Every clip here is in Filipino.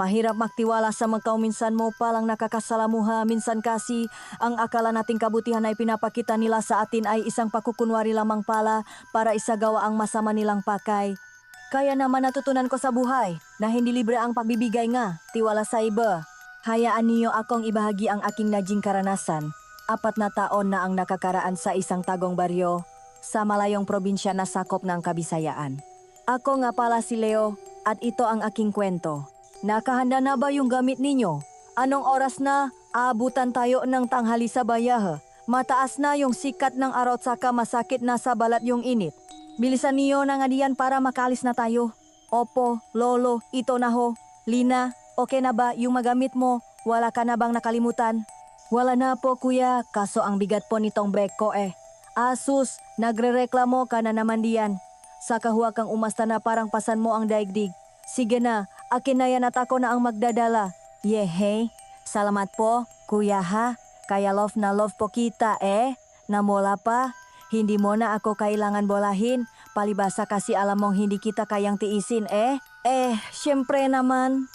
Mahirap magtiwala sa magkao minsan mo palang nakakasalamuha, minsan kasi ang akala nating kabutihan ay pinapakita nila sa atin ay isang pakukunwari lamang pala para isagawa ang masama nilang pakay. Kaya naman natutunan ko sa buhay na hindi libre ang pagbibigay nga, tiwala sa iba. Hayaan niyo akong ibahagi ang aking naging karanasan. 4 na taon na ang nakakaraan sa isang tagong baryo sa malayong probinsya na sakop ng Kabisayaan. Ako nga pala si Leo at ito ang aking kwento. Nakahanda na ba yung gamit ninyo? Anong oras na? Aabutan tayo ng tanghali sa bayahe. Mataas na yung sikat ng araw at saka masakit na sa balat yung init. Bilisan niyo na nga diyan para makalis na tayo. Opo, lolo, ito na ho. Lina, okay na ba yung magamit mo? Wala ka na bang nakalimutan? Wala na po kuya, kaso ang bigat po nitong brake ko eh. Asus, nagrereklamo ka na naman diyan. Saka huwag kang umasta na parang pasan mo ang daigdig. Sige na, akin na yan at ako na ang magdadala. Yehey, salamat po, kuya ha. Kaya love na love po kita eh. Namola pa, hindi mo na ako kailangan bolahin. Palibasa kasi alam mong hindi kita kayang tiisin eh. Syempre naman.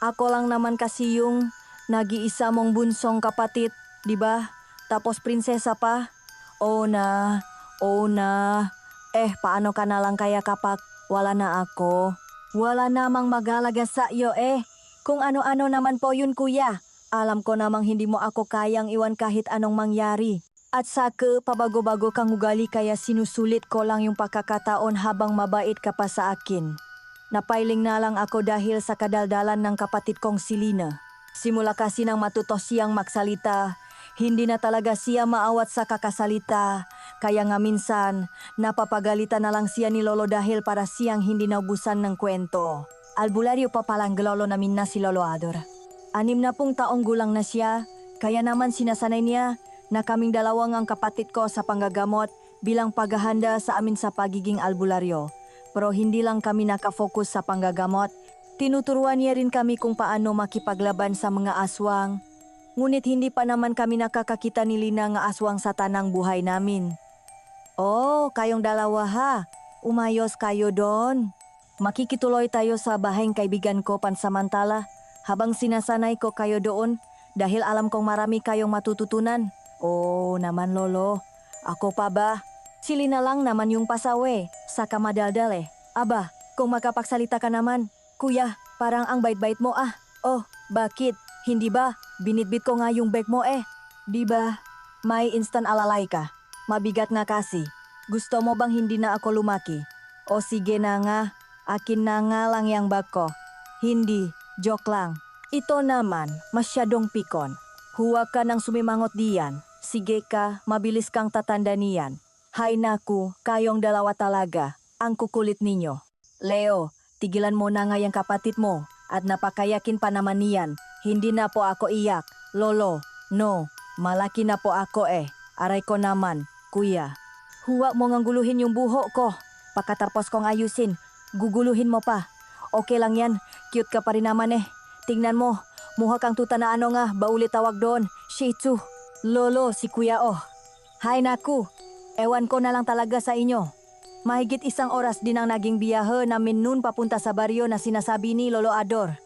Ako lang naman kasi yung nag-iisa mong bunsong kapatid, di ba? Tapos prinsesa pa. Oh na. Paano ka na lang kaya kapag wala na ako? Wala namang magalaga sa iyo eh. Kung ano-ano naman po yun kuya. Alam ko namang hindi mo ako kayang iwan kahit anong mangyari. At saka pabago-bago kang ugali kaya sinusulit ko lang yung pagkakataon habang mabait ka pa sa akin. Napailing na lang ako dahil sa kadaldalan ng kapatid kong si Lina. Simula kasi nang matuto siyang magsalita, hindi na talaga siya maawat sa kakasalita. Kaya nga minsan, napapagalitan na lang siya ni Lolo dahil para siyang hindi naubusan ng kwento. Albularyo pa palang lolo namin na si Lolo Ador. 60 taong gulang na siya, kaya naman sinasanay niya na kaming dalawang ang kapatid ko sa panggagamot bilang paghahanda sa amin sa pagiging albularyo. Pero hindi lang kami nakafocus sa panggagamot, tinuturuan niya rin kami kung paano makipaglaban sa mga aswang. Ngunit hindi pa naman kami nakakakita ni Lina nga aswang sa tanang buhay namin. Oh, kayong dalawa ha. Umayos kayo doon. Makikituloy tayo sa bahayng kaibigan ko pansamantala habang sinasanay ko kayo doon dahil alam kong marami kayong matututunan. Oh, naman lolo. Ako pa ba? Sili na lang naman yung pasawe, saka madaldal eh. Aba, kung makapagsalita ka naman. Kuya, parang ang bait-bait mo ah. Oh, bakit? Hindi ba? Binitbit ko nga yung bag mo eh. Di ba? May instant alalay ka. Mabigat nga kasi. Gusto mo bang hindi na ako lumaki? O sige na nga, akin na nga lang yung bag ko. Hindi, joke lang. Ito naman, masyadong pikon. Huwag ka nang sumimangot diyan. Sige ka, mabilis kang tatanda niyan. Hay naku, kayong dalawa talaga. Ang kukulit ninyo. Leo, tigilan mo na nga yung kapatid mo. At napakayakin pa naman niyan. Hindi na po ako iyak. Lolo, no. Malaki na po ako eh. Aray ko naman, kuya. Huwag mo ngang guluhin yung buho ko. Pagkatapos kong ayusin, guguluhin mo pa. Okay lang yan, cute ka pa rin naman eh. Tingnan mo, muha kang tuta na ano nga, baulit tawag doon, Shih Tzu. Lolo, si kuya oh. Hay naku, ewan ko na lang talaga sa inyo. Mahigit 1 oras din ang naging biyahe namin noon papunta sa baryo na sinasabi ni Lolo Ador.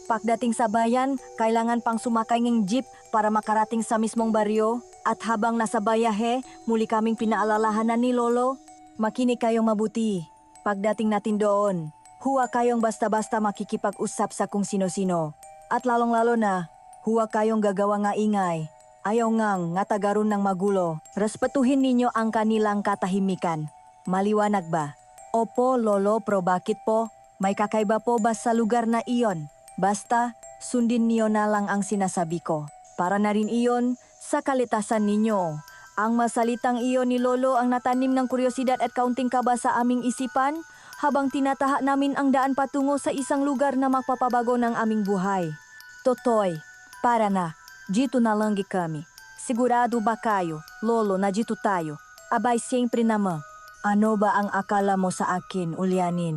Pagdating sa bayan, kailangan pang sumakay ng jeep para makarating sa mismong baryo. At habang nasa bayahe, muli kaming pinaalalahanan ni Lolo. Makinig kayong mabuti. Pagdating natin doon, huwag kayong basta-basta makikipag-usap sa kung sino-sino. At lalong-lalo na, huwag kayong gagawa nga ingay. Ayaw ngang nga tagaroon ng magulo. Respetuhin ninyo ang kanilang katahimikan. Maliwanag ba? Opo, Lolo, pero bakit po? May kakaiba po ba sa lugar na iyon? Basta, sundin niyo na lang ang sinasabi ko. Para na rin iyon sa kalitasan ninyo. Ang masalitang iyon ni Lolo ang natanim ng kuryosidad at kaunting kaba sa aming isipan habang tinataha namin ang daan patungo sa isang lugar na magpapabago ng aming buhay. Totoy, para na, dito na lang kami. Sigurado ba kayo, Lolo, na dito tayo? Abay, siyempre naman. Ano ba ang akala mo sa akin, Ulyanin?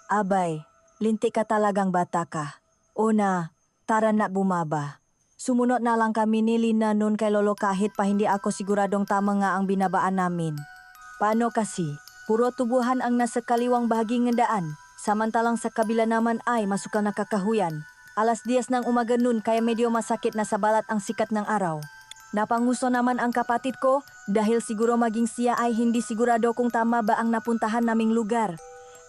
Abay, linti ka talagang bata ka. Una, tara na bumaba. Sumunod na lang kami ni Lina nun kay Lolo kahit pa hindi ako siguradong tama nga ang binabaan namin. Paano kasi? Puro tubuhan ang nasa kaliwang bahagi ng daan, samantalang sa kabila naman ay masukal na kakahuyan. Alas 10 ng umaga nun kaya medyo masakit na sa balat ang sikat ng araw. Napanguso naman ang kapatid ko dahil siguro maging siya ay hindi sigurado kung tama ba ang napuntahan naming lugar.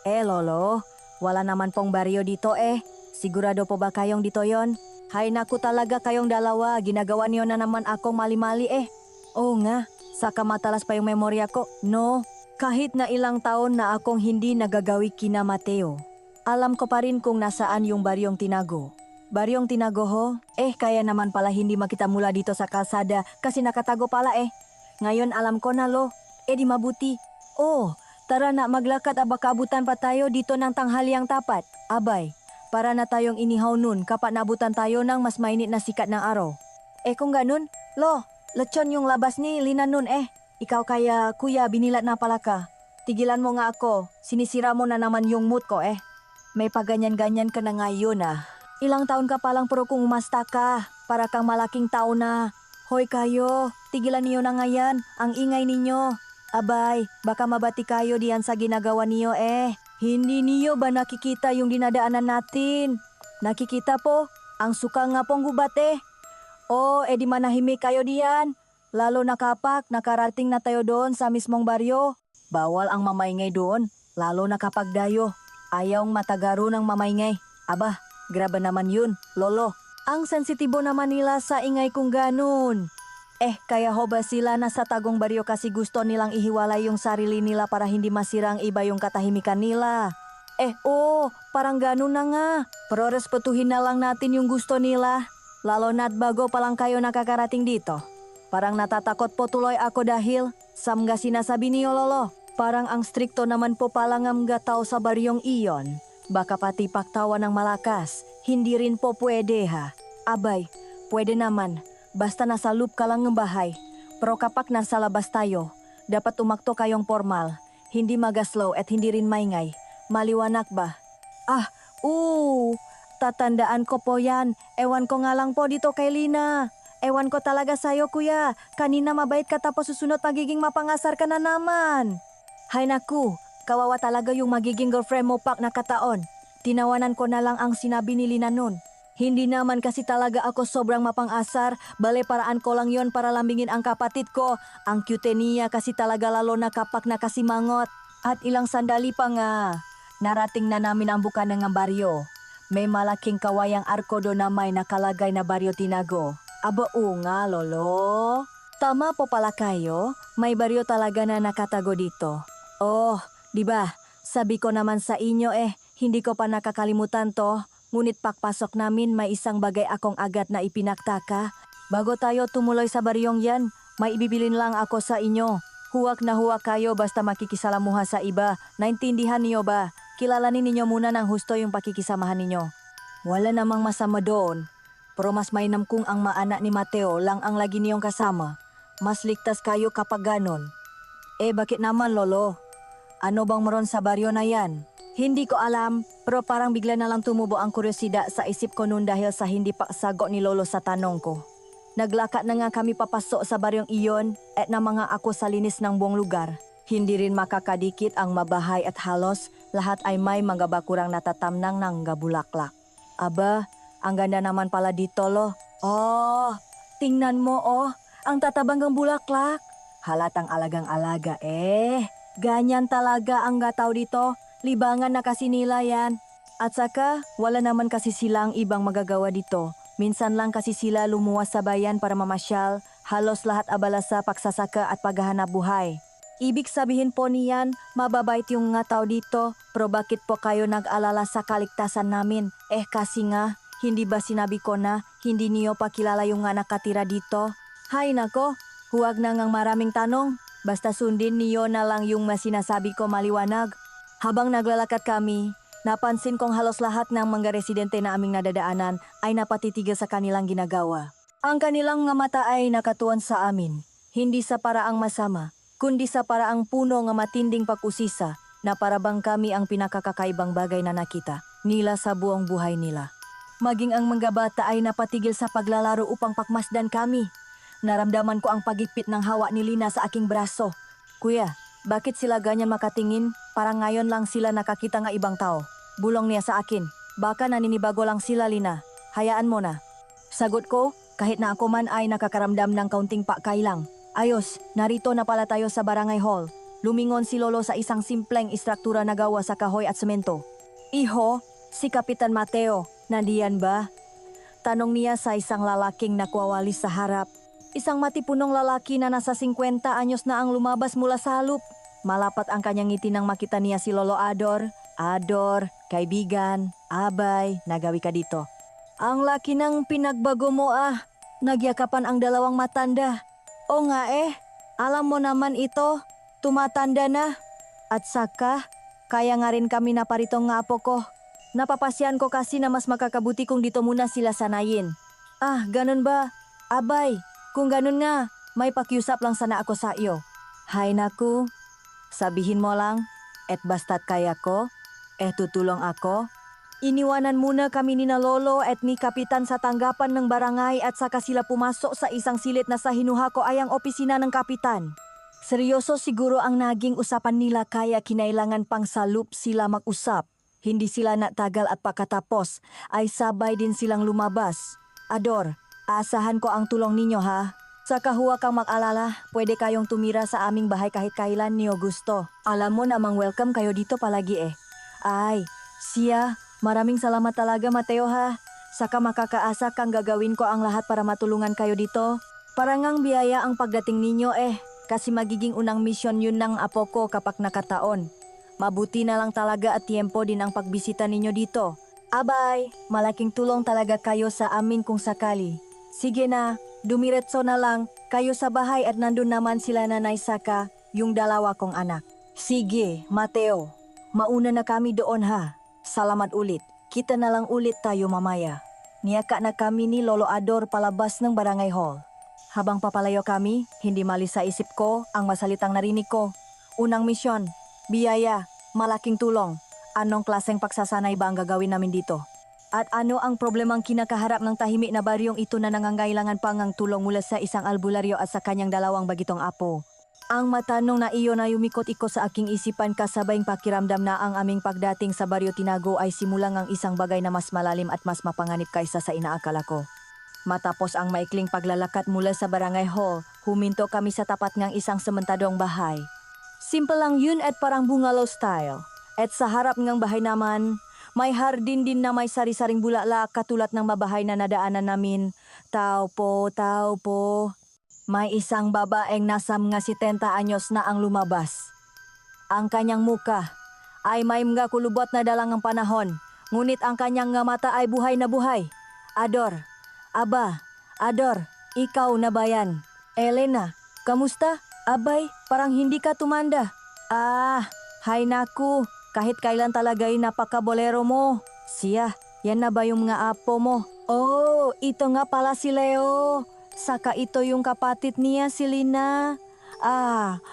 Lolo, wala naman pong baryo dito eh. Sigurado po ba kayong dito yon? Hay naku talaga kayong dalawa, ginagawa niyo na naman akong mali-mali eh. Oo nga, saka matalas pa yung memorya ko. No, kahit na ilang taon na akong hindi nagagawi kina Mateo. Alam ko pa rin kung nasaan yung baryong tinago. Baryong tinago ho? Kaya naman pala hindi makita mula dito sa kalsada kasi nakatago pala eh. Ngayon alam ko na lo. Di mabuti. Oh, tara na maglakad baka abutan pa tayo dito ng tanghaliang tapat. Abay, para na tayong inihaw nun kapag nabutan tayo ng mas mainit na sikat ng araw. Kung ganun, lo, lechon yung labas ni Lina nun eh. Ikaw kaya kuya binilat na pala ka. Tigilan mo nga ako, sinisira mo na naman yung mood ko eh. May paganyan-ganyan ka na ngayon ah. Ilang taon ka palang pero kung umasta ka, para kang malaking tao na. Hoy kayo, tigilan niyo na ngayon, ang ingay ninyo. Abay, baka mabati kayo diyan sa ginagawa niyo eh. Hindi niyo ba nakikita yung dinadaanan natin? Nakikita po, ang suka nga pong gubat eh. Di manahimik kayo diyan. Lalo na kapag nakarating na tayo doon sa mismong baryo. Bawal ang mamaingay doon, lalo na kapag dayo. Ayaw matagaro ng mamaingay. Aba, grabe naman yun, lolo. Ang sensitibo naman nila sa ingay kung ganun. Kaya ho ba sila nasa tagong baryo kasi gusto nilang ihiwalay yung sarili nila para hindi masirang iba yung katahimikan nila. Parang ganun na nga. Pero respetuhin na lang natin yung gusto nila. Lalo na't bago pa lang kayo nakakarating dito. Parang natatakot po tuloy ako dahil sa mga sinasabi niyo lolo. Parang ang strikto naman po palang mga tao sa baryong iyon. Baka pati paktawa ng malakas, hindi rin po pwede ha. Abay, pwede naman, basta nasa loop ka lang ng bahay. Pero kapag nasa labas tayo, dapat umakto kayong formal, hindi magaslow at hindi rin maingay. Maliwanag ba? Tatandaan ko po yan. Ewan ko nga lang po dito kay Lina. Ewan ko talaga sa'yo kuya, kanina mabait ka tapos susunod magiging mapangasar ka na naman. Hay naku, kawawa talaga yung magiging girlfriend mo pak na kataon. Tinawanan ko na lang ang sinabi ni Lina nun. Hindi naman kasi talaga ako sobrang mapang-asar, bale paraan ko lang yon para lambingin ang kapatid ko. Ang cute niya kasi talaga lalo na kapag nakasimangot. At ilang sandali pa nga, narating na namin ang buka ng baryo. May malaking kawayang arko doon na may nakalagay na baryo tinago. Aba nga lolo. Tama po pala kayo, may baryo talaga na nakatago dito. Di ba? Sabi ko naman sa inyo hindi ko pa nakakalimutan to. Ngunit pagpasok namin may isang bagay akong agad na ipinaktaka. Bago tayo tumuloy sa baryong yan, may ibibilin lang ako sa inyo. Huwag na huwag kayo basta makikisalamuha sa iba. Naintindihan niyo ba? Kilalanin ninyo muna ng husto yung pakikisamahan ninyo. Wala namang masama doon. Pero mas mainam kung ang maanak ni Mateo lang ang lagi niyong kasama. Mas ligtas kayo kapag ganon. Bakit naman lolo? Ano bang meron sa baryo na yan? Hindi ko alam, pero parang bigla na lang tumubo ang kuryosidad sa isip ko noon dahil sa hindi paksagot ni lolo sa tanong ko. Naglakad na nga kami papasok sa baryong iyon at na mga ako sa linis ng buong lugar. Hindi rin makakadikit ang mabahay at halos lahat ay may mga bakurang natatamnang ng gabulaklak. Aba, ang ganda naman pala dito lo. Tingnan mo ang tatabang ng bulaklak. Halatang alagang-alaga Ganyan talaga ang gataw dito. Libangan na kasi nila yan. At saka, wala naman kasi silang ibang magagawa dito. Minsan lang kasi sila lumuwas sa bayan para mamasyal. Halos lahat abala sa pagsasaka at paghahanap buhay. Ibig sabihin po niyan, mababait yung nga tao dito. Pero bakit po kayo nag-alala sa kaligtasan namin? Kasi nga, hindi ba sinabi ko na hindi niyo pa kilala yung nga nakatira dito? Hay nako, huwag na ngang maraming tanong. Basta sundin niyo na lang yung sinasabi ko maliwanag. Habang naglalakad kami, napansin kong halos lahat ng mga residente na aming nadadaanan ay napatitigil sa kanilang ginagawa. Ang kanilang nga mata ay nakatuon sa amin, hindi sa paraang masama, kundi sa paraang puno nga matinding pag-usisa na parabang kami ang pinakakakaibang bagay na nakita nila sa buong buhay nila. Maging ang mga bata ay napatigil sa paglalaro upang pakmasdan kami. Naramdaman ko ang pagigpit ng hawa ni Lina sa aking braso. Kuya, bakit sila ganyan makatingin? Parang ngayon lang sila nakakita ng ibang tao. Bulong niya sa akin. Baka naninibago lang sila, Lina. hayaan mo na. Sagot ko, kahit na ako man ay nakakaramdam ng kaunting pakailang. Ayos, narito na pala tayo sa barangay hall. Lumingon si Lolo sa isang simpleng istruktura na gawa sa kahoy at semento. Iho, si Kapitan Mateo, nandiyan ba? Tanong niya sa isang lalaking nakwawalis sa harap. Isang matipunong lalaki na nasa 50 anyos na ang lumabas mula sa halop. Malapat ang kanyang ngiti nang makita niya si Lolo Ador. Ador, kaibigan, abay, nagawi ka dito. Ang laki ng pinagbago mo ah. Nagyakapan ang dalawang matanda. O nga alam mo naman ito, tumatanda na. At saka, kaya nga rin kami naparito nga apo ko. Napapasyan ko kasi na mas makakabuti kung dito muna sila sanayin. Ah, ganun ba? Abay, kung ganun nga, may pakiusap lang sana ako sa iyo. Hay naku, sabihin mo lang, et basta't kaya ko, tutulong ako. Iniwanan muna kami ni na Lolo at ni Kapitan sa tanggapan ng barangay at saka sila pumasok sa isang silid na sa hinuha ko ay ang opisina ng Kapitan. Seryoso siguro ang naging usapan nila kaya kinailangan pang salup sila mag-usap. Hindi sila natagal at pagkatapos ay sabay din silang lumabas. Ador, aasahan ko ang tulong ninyo ha. Saka huwag kang mag-alala, pwede kayong tumira sa aming bahay kahit kailan niyo gusto. Alam mo namang welcome kayo dito palagi Ay, siya... Maraming salamat talaga Mateo ha. Saka makakaasa kang gagawin ko ang lahat para matulungan kayo dito. Parangang biyaya ang pagdating ninyo kasi magiging unang misyon yun ng apo ko kapag nakataon. Mabuti na lang talaga at tiempo din ang pagbisita ninyo dito. Abay, malaking tulong talaga kayo sa amin kung sakali. Sige na, dumiretso na lang kayo sa bahay at nandun naman sila Nanay Saka, yung dalawa kong anak. Sige, Mateo, mauna na kami doon ha. Salamat ulit. Kita na lang ulit tayo mamaya. Niyaka na kami ni Lolo Ador palabas ng barangay hall. Habang papalayo kami, hindi malis sa isip ko ang masalitang narinig ko. Unang misyon, biyaya, malaking tulong. Anong klaseng pagsasanay ba ang gagawin namin dito? At ano ang problemang kinakaharap ng tahimik na baryong ito na nangangailangan pang ang tulong mula sa isang albularyo at sa kanyang dalawang bagitong apo? Ang matanong na iyon ay umikot-ikot sa aking isipan kasabayng pakiramdam na ang aming pagdating sa Baryo Tinago ay simulang ang isang bagay na mas malalim at mas mapanganib kaysa sa inaakala ko. Matapos ang maikling paglalakad mula sa barangay hall, huminto kami sa tapat ng isang sementadong bahay. Simple lang yun at parang bungalow style. At sa harap ng bahay naman, may hardin din na may sari-saring bulaklak katulad ng mabahay na nadaanan namin. Tao po. May isang babaeng nasa mga 70 anyos na ang lumabas. Ang kanyang muka ay may mga kulubot na dalang ang panahon, ngunit ang kanyang nga mata ay buhay na buhay. Ador, Ador, ikaw na ba yan? Elena, kamusta? Abay, parang hindi ka tumanda. Hay naku, kahit kailan talaga'y napakabolero mo. Siya, yan na ba yung mga apo mo? Oh, ito nga pala si Leo. Saka ito yung kapatid niya si Lina.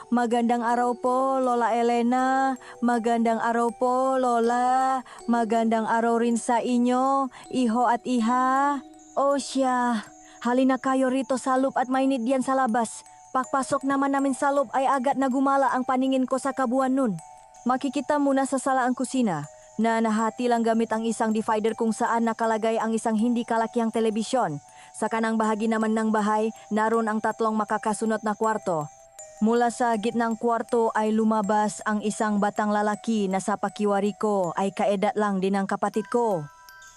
Magandang araw po, Lola Elena. Magandang araw po, Lola. Magandang araw rin sa inyo, iho at iha. O siya, halina kayo rito sa loob at mainit diyan sa labas. Pagpasok naman namin sa loob ay agad na gumala ang paningin ko sa kabuuan nun. Makikita muna sa sala ang kusina na nahati lang gamit ang isang divider kung saan nakalagay ang isang hindi kalakihang telebisyon. Sa kanang bahagi naman ng bahay, naroon ang tatlong makakasunod na kwarto. Mula sa gitnang kwarto ay lumabas ang isang batang lalaki na sa pakiwari ko ay kaedad lang din ang kapatid ko.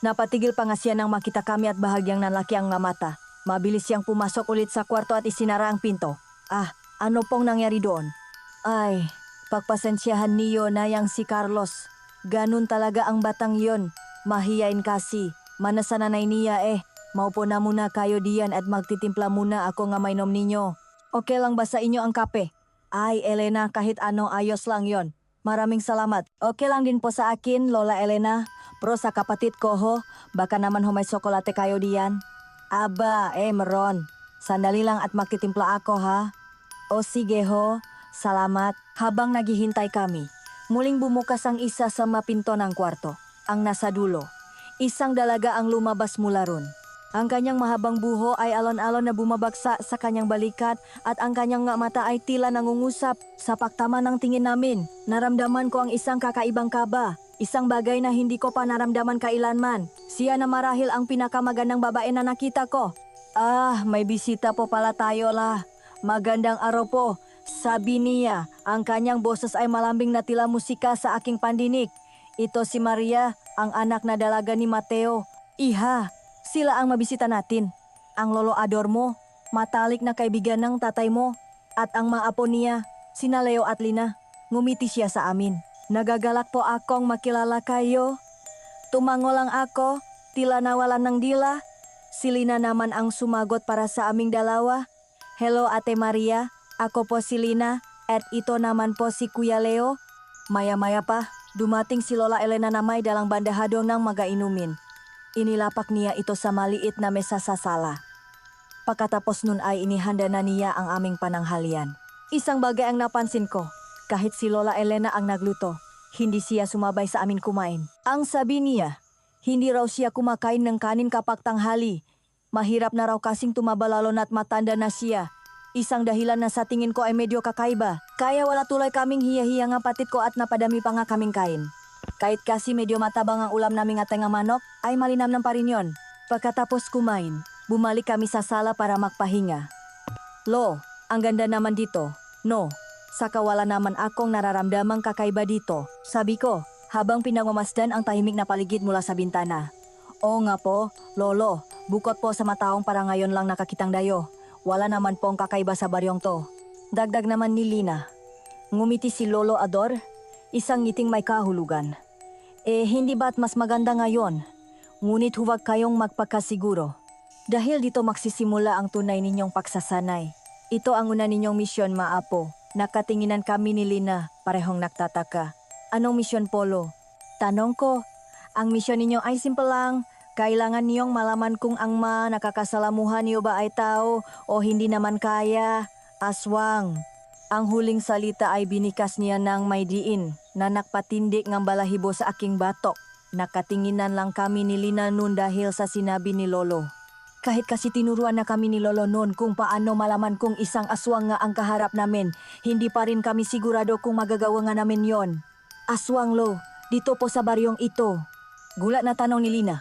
Napatigil pa nga siya nang makita kami at bahagyang nanlaki ang nga mata. Mabilis siyang pumasok ulit sa kwarto at isinara ang pinto. Ano pong nangyari doon? Ay, pagpasensyahan niyo na yang si Carlos. Ganun talaga ang batang yon. Mahiyain kasi. Manasananay niya Maupo na muna kayo diyan at magtitimpla muna ako nga mainom ninyo. Okay lang ba sa inyo ang kape? Ay, Elena, kahit ano ayos lang yon. Maraming salamat. Okay lang din po sa akin, Lola Elena. Pero sa kapatid ko baka naman may sokolate kayo diyan. Aba, meron. Sandali lang at magtitimpla ako ha. O sige salamat. Habang naghihintay kami, muling bumukas ang isa sa mapinto ng kwarto, ang nasa dulo. Isang dalaga ang lumabas mula ron. Ang kanyang mahabang buho ay alon-alon na bumabagsa sa kanyang balikat at ang kanyang nga mata ay tila nangungusap. Sa paktama ng tingin namin, naramdaman ko ang isang kakaibang kaba. Isang bagay na hindi ko pa naramdaman kailanman. Siya na marahil ang pinakamagandang babae na nakita ko. Ah, may bisita po pala tayo la. Magandang araw po. Sabi niya, ang kanyang boses ay malambing na tila musika sa aking pandinig. Ito si Maria, ang anak na dalaga ni Mateo. Iha, sila ang mabisita natin. Ang lolo Ador mo, matalik na kaibigan ng tatay mo. At ang mga apo niya, sina Leo at Lina. Ngumiti siya sa amin. Nagagalak po akong makilala kayo. Tumango lang ako, tila nawalan ng dila. Si Lina naman ang sumagot para sa aming dalawa. Hello Ate Maria, ako po si Lina at ito naman po si Kuya Leo. Maya-maya pa, dumating si Lola Elena na may dalang bandahado ng magainumin. Inilapak niya ito sa maliit na mesa sa sala. Pagkatapos nun ay inihanda na niya ang aming pananghalian. Isang bagay ang napansin ko. Kahit si Lola Elena ang nagluto, hindi siya sumabay sa amin kumain. Ang sabi niya, hindi raw siya kumakain ng kanin kapag tanghali. Mahirap na raw kasing tumaba lalo na't matanda na siya. Isang dahilan na sa tingin ko ay medyo kakaiba. Kaya wala tuloy kaming hiya-hiya nga patit ko at napadami pa nga kaming kain. Kahit kasi medyo matabang ang ulam naming atay nga manok, ay malinamnam pa rin yon. Pagkatapos kumain, bumalik kami sa sala para magpahinga. Lo, ang ganda naman dito. No. Saka wala naman akong nararamdamang kakaiba dito. Sabi ko, habang pinagmamasdan ang tahimik na paligid mula sa bintana. Oo nga po, Lolo, bukod po sa mataong para ngayon lang nakakitang dayo. Wala naman pong kakaiba sa baryong to. Dagdag naman ni Lina. Ngumiti si Lolo Ador, isang ngiting may kahulugan. Hindi ba't mas maganda ngayon? Ngunit huwag kayong magpakasiguro. Dahil dito magsisimula ang tunay ninyong pagsasanay. Ito ang una ninyong misyon, maapo. Nakatinginan kami ni Lina, parehong nagtataka. Anong misyon, Polo? Tanong ko. Ang misyon ninyo ay simple lang. Kailangan niyong malaman kung ang nakakasalamuhan niyo ba ay tao o hindi naman kaya. Aswang. Ang huling salita ay binikas niya ng may diin na nakpatindik ng balahibo sa aking batok. Nakatinginan lang kami ni Lina noon dahil sa sinabi ni Lolo. Kahit kasi tinuruan na kami ni Lolo noon kung paano malaman kung isang aswang nga ang kaharap namin, hindi pa rin kami sigurado kung magagawa nga namin yon. Aswang, Lo, dito po sa baryong ito. Gulat na tanong ni Lina.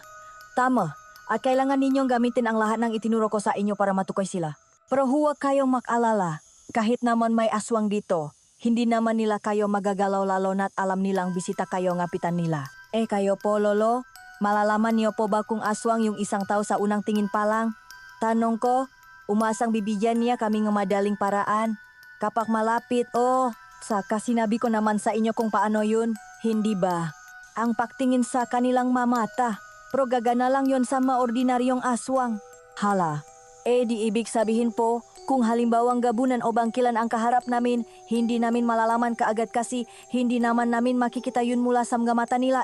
Tama, at kailangan ninyong gamitin ang lahat ng itinuro ko sa inyo para matukoy sila. Pero huwag kayong mag-alala, kahit naman may aswang dito, hindi naman nila kayo magagalaw lalo na't alam nilang bisita kayo ngapitan nila. Kayo po, Lolo? Malalaman niyo po ba kung aswang yung isang tao sa unang tingin pa lang? Tanong ko, umasang bibigyan niya kami ng madaling paraan. Kapag malapit, saka sinabi ko naman sa inyo kung paano yun, hindi ba? Ang pagtingin sa kanilang mamata, pero gagana lang yon sa maordinaryong aswang. Hala, di ibig sabihin po, kung halimbawang gabunan o bangkilan ang kaharap namin, hindi namin malalaman kaagad kasi hindi naman namin makikita yun mula sa mga mata nila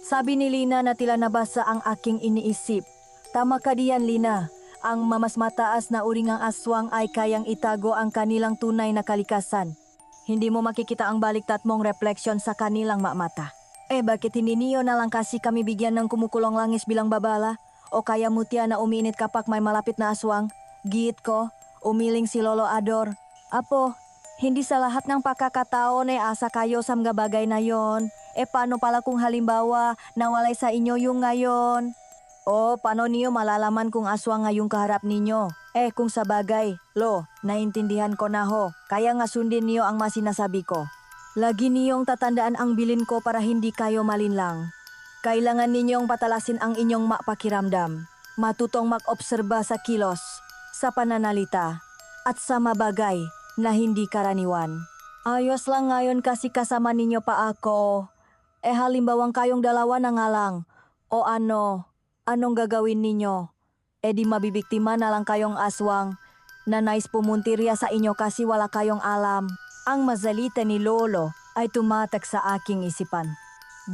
Sabi ni Lina na tila nabasa ang aking iniisip. Tama ka diyan, Lina. Ang mas mataas na uri ng aswang ay kayang itago ang kanilang tunay na kalikasan. Hindi mo makikita ang baliktat mong refleksyon sa kanilang mata. Bakit hindi niyo na lang kasi kami bigyan ng kumukulong langis bilang babala? O kaya mutya na uminit kapag may malapit na aswang? Giit ko, umiling si Lolo Ador. Apo, hindi sa lahat ng pagkakataon asa kayo sa mga bagay na yon. Paano pala kung halimbawa nawalay sa inyo yung ngayon? Paano niyo malalaman kung aswang nga yung kaharap ninyo? Kung sa bagay, Lo, naintindihan ko na ho. Kaya nga sundin niyo ang sinasabi ko. Lagi niyong tatandaan ang bilin ko para hindi kayo malinlang. Kailangan ninyong patalasin ang inyong mapakiramdam. Matutong mag-obserba sa kilos, sa pananalita, at sa mabagay na hindi karaniwan. Ayos lang ngayon kasi kasama ninyo pa ako. Halimbawang kayong dalawa na nga lang. O anong gagawin ninyo? Di mabibiktima na lang kayong aswang na nais pumuntirya sa inyo kasi wala kayong alam. Ang mazalita ni Lolo ay tumatak sa aking isipan.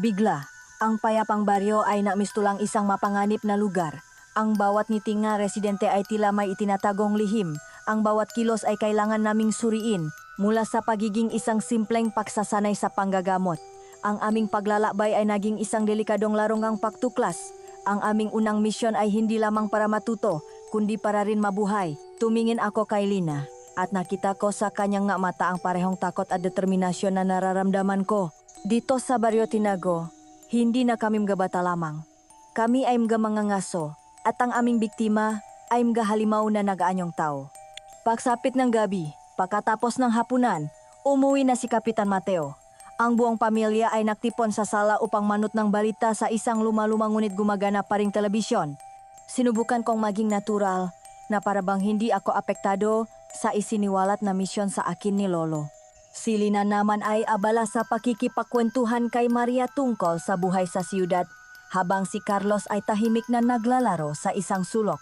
Bigla, ang payapang baryo ay namistulang isang mapanganib na lugar. Ang bawat ngiti nga residente ay tila may itinatagong lihim. Ang bawat kilos ay kailangan naming suriin mula sa pagiging isang simpleng pagsasanay sa panggagamot. Ang aming paglalakbay ay naging isang delikadong larungang pagtuklas. Ang aming unang misyon ay hindi lamang para matuto, kundi para rin mabuhay. Tumingin ako kay Lina at nakita ko sa kanyang mata ang parehong takot at determinasyon na nararamdaman ko. Dito sa Baryo Tinago, Hindi na kami mga bata lamang. Kami ay mga mangangaso at ang aming biktima ay mga halimaw na nagaanyong tao. Pagsapit ng gabi, pagkatapos ng hapunan, umuwi na si Kapitan Mateo. Ang buong pamilya ay naktipon sa sala upang manot ng balita sa isang lumalumang ngunit gumagana pa ring telebisyon. Sinubukan kong maging natural na para bang hindi ako apektado sa isiniwalat na misyon sa akin ni Lolo. Si Lina naman ay abala sa pakikipagkwentuhan kay Maria tungkol sa buhay sa siyudad habang si Carlos ay tahimik na naglalaro sa isang sulok.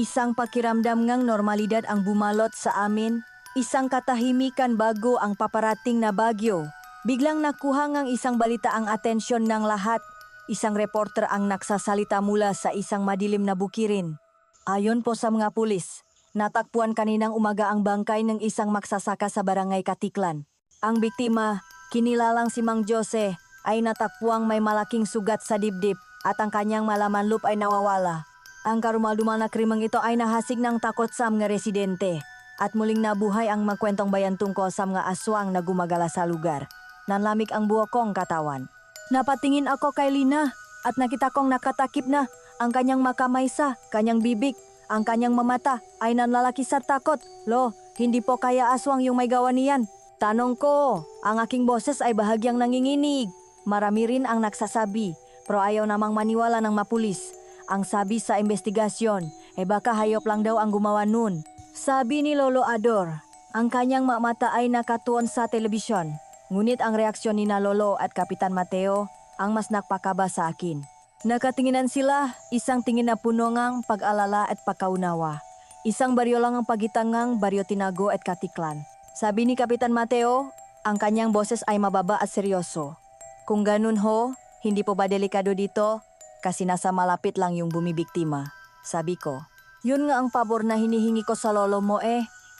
Isang pakiramdam ngang normalidad ang bumalot sa amin, isang katahimikan bago ang paparating na bagyo. Biglang nakuha ngang isang balita ang atensyon ng lahat. Isang reporter ang nagsasalita mula sa isang madilim na bukirin. Ayon po sa mga pulis, natakpuan kaninang umaga ang bangkay ng isang magsasaka sa barangay Katiklan. Ang biktima, kinilalang si Mang Jose, ay natakpuang may malaking sugat sa dibdib at ang kanyang malaman loop ay nawawala. Ang karumaldumal na krimeng ito ay nahasig ng takot sa mga residente at muling nabuhay ang magkwentong bayan tungkol sa mga aswang na gumagala sa lugar. Nanlamig ang buhok kong katawan. Napatingin ako kay Lina at nakita kong nakatakip na ang kanyang makamay sa kanyang bibig. Ang kanyang mamata ay nanlalaki sa takot. Lo, hindi po kaya aswang yung may gawa niyan. Tanong ko, ang aking boses ay bahagyang nanginginig. Marami rin ang nagsasabi, pero ayaw namang maniwala ng mapulis. Ang sabi sa investigasyon, baka hayop lang daw ang gumawa nun. Sabi ni Lolo Ador, ang kanyang mamata ay nakatuon sa telebisyon. Ngunit ang reaksyon ni na Lolo at Kapitan Mateo ang mas nakpakaba sa akin. Nakatinginan sila, isang tingin na puno ngang pag-alala at pagkaunawa. Isang baryo lang ang pagitan ngang Baryo Tinago at Katiklan. Sabi ni Kapitan Mateo, ang kanyang boses ay mababa at seryoso. Kung ganun ho, hindi po ba delikado dito? Kasi nasa malapit lang yung bumibiktima. Sabi ko, yun nga ang pabor na hinihingi ko sa lolo mo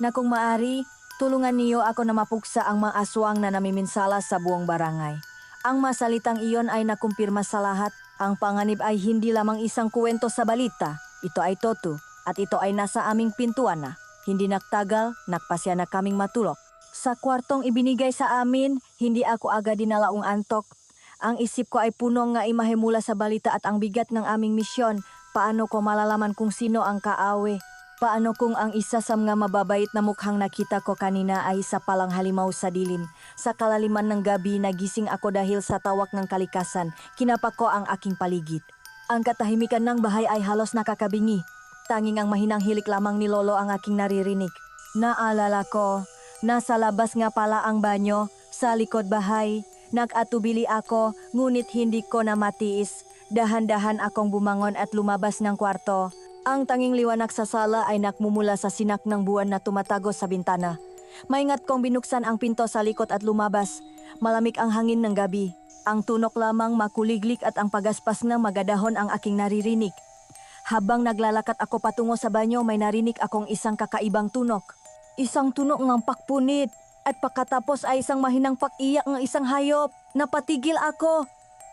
na kung maari, tulungan niyo ako na mapuksa ang mga aswang na namiminsala sa buong barangay. Ang masalitang iyon ay nakumpirma sa lahat. Ang panganib ay hindi lamang isang kuwento sa balita. Ito ay totoo at ito ay nasa aming pintuan na. Hindi nagtagal, nagpasya na kaming matulog. Sa kwartong ibinigay sa amin, hindi ako agad dinalaong antok. Ang isip ko ay puno nga imahe mula sa balita at ang bigat ng aming misyon. Paano ko malalaman kung sino ang kaawe? Paano kung ang isa sa mga mababait na mukhang nakita ko kanina ay isa palang halimaw sa dilim? Sa kalaliman ng gabi, nagising ako dahil sa tawak ng kalikasan. Kinapak ko ang aking paligid. Ang katahimikan ng bahay ay halos nakakabingi. Tanging ang mahinang hilik lamang ni Lolo ang aking naririnig. Naalala ko, nasa labas nga pala ang banyo, sa likod bahay. Nag-atubili ako, ngunit hindi ko na matiis. Dahan-dahan akong bumangon at lumabas ng kwarto. Ang tanging liwanag sa sala ay nakmumula sa sinak ng buwan na tumatago sa bintana. Maingat kong binuksan ang pinto sa likod at lumabas. Malamig ang hangin ng gabi. Ang tunok lamang makuliglik at ang pagaspas ng magadahon ang aking naririnig. Habang naglalakad ako patungo sa banyo, may narinig akong isang kakaibang tunok. Isang tunok ng pakpunit. At pagkatapos ay isang mahinang pakiyak ng isang hayop. Napatigil ako.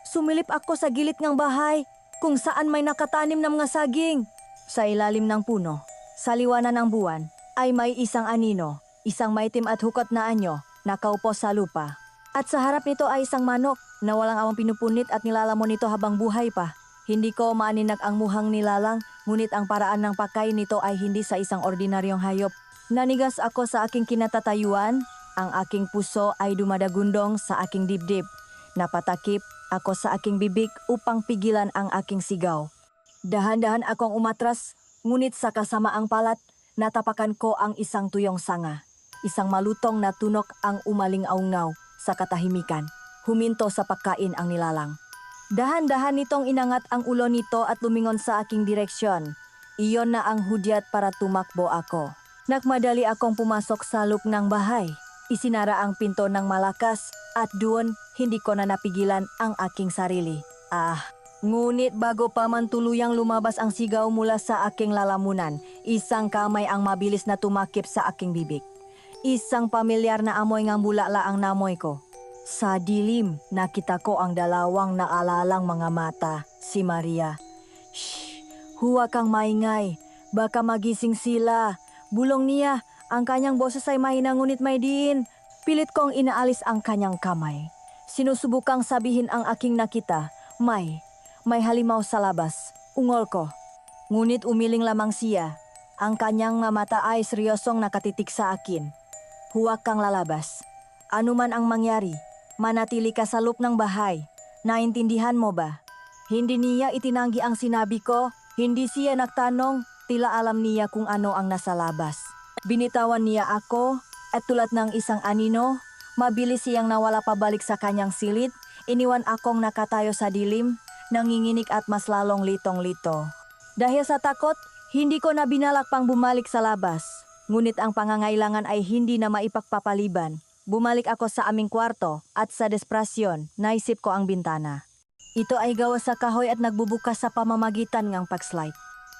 Sumilip ako sa gilid ng bahay kung saan may nakatanim ng mga saging. Sa ilalim ng puno, sa liwanan ng buwan, ay may isang anino, isang maitim at hukot na anyo, nakaupo sa lupa. At sa harap nito ay isang manok na walang awang pinupunit at nilalamon nito habang buhay pa. Hindi ko maaninag ang muhang nilalang, ngunit ang paraan ng pagkain nito ay hindi sa isang ordinaryong hayop. Nanigas ako sa aking kinatatayuan. Ang aking puso ay dumadagundong sa aking dibdib. Napatakip ako sa aking bibig upang pigilan ang aking sigaw. Dahan-dahan akong umatras, ngunit sa kasamaang palat, natapakan ko ang isang tuyong sanga. Isang malutong na tunok ang umaling-aungaw sa katahimikan. Huminto sa pagkain ang nilalang. Dahan-dahan nitong inangat ang ulo nito at lumingon sa aking direksyon. Iyon na ang hudyat para tumakbo ako. Nagmadali akong pumasok sa loob ng bahay. Isinara ang pinto ng malakas at doon hindi ko na napigilan ang aking sarili. Ngunit bago pa man tuluyang lumabas ang sigaw mula sa aking lalamunan, isang kamay ang mabilis na tumakip sa aking bibig. Isang pamilyar na amoy ngang bulala ang namoy ko. Sa dilim, nakita ko ang dalawang naalalang mga mata, si Maria. Shh! Huwag kang maingay. Baka magising sila. Bulong niya. Ang kanyang boses ay mahina ngunit may diin. Pilit kong inaalis ang kanyang kamay. Sinusubukang sabihin ang aking nakita, May halimaw sa labas. Ungol ko. Ngunit umiling lamang siya. Ang kanyang mga mata ay seryosong nakatitik sa akin. Huwag kang lalabas. Ano man ang mangyari, manatili ka sa loob ng bahay. Naintindihan mo ba? Hindi niya itinanggi ang sinabi ko. Hindi siya nagtanong. Tila alam niya kung ano ang nasa labas. Binitawan niya ako at tulad ng isang anino, mabilis siyang nawala pabalik sa kanyang silid. Iniwan akong nakatayo sa dilim, nanginginig at mas lalong litong-lito. Dahil sa takot, hindi ko na binalak pang bumalik sa labas. Ngunit ang pangangailangan ay hindi na maipagpapaliban. Bumalik ako sa aming kwarto at sa desperasyon, naisip ko ang bintana. Ito ay gawa sa kahoy at nagbubukas sa pamamagitan ng pagslide.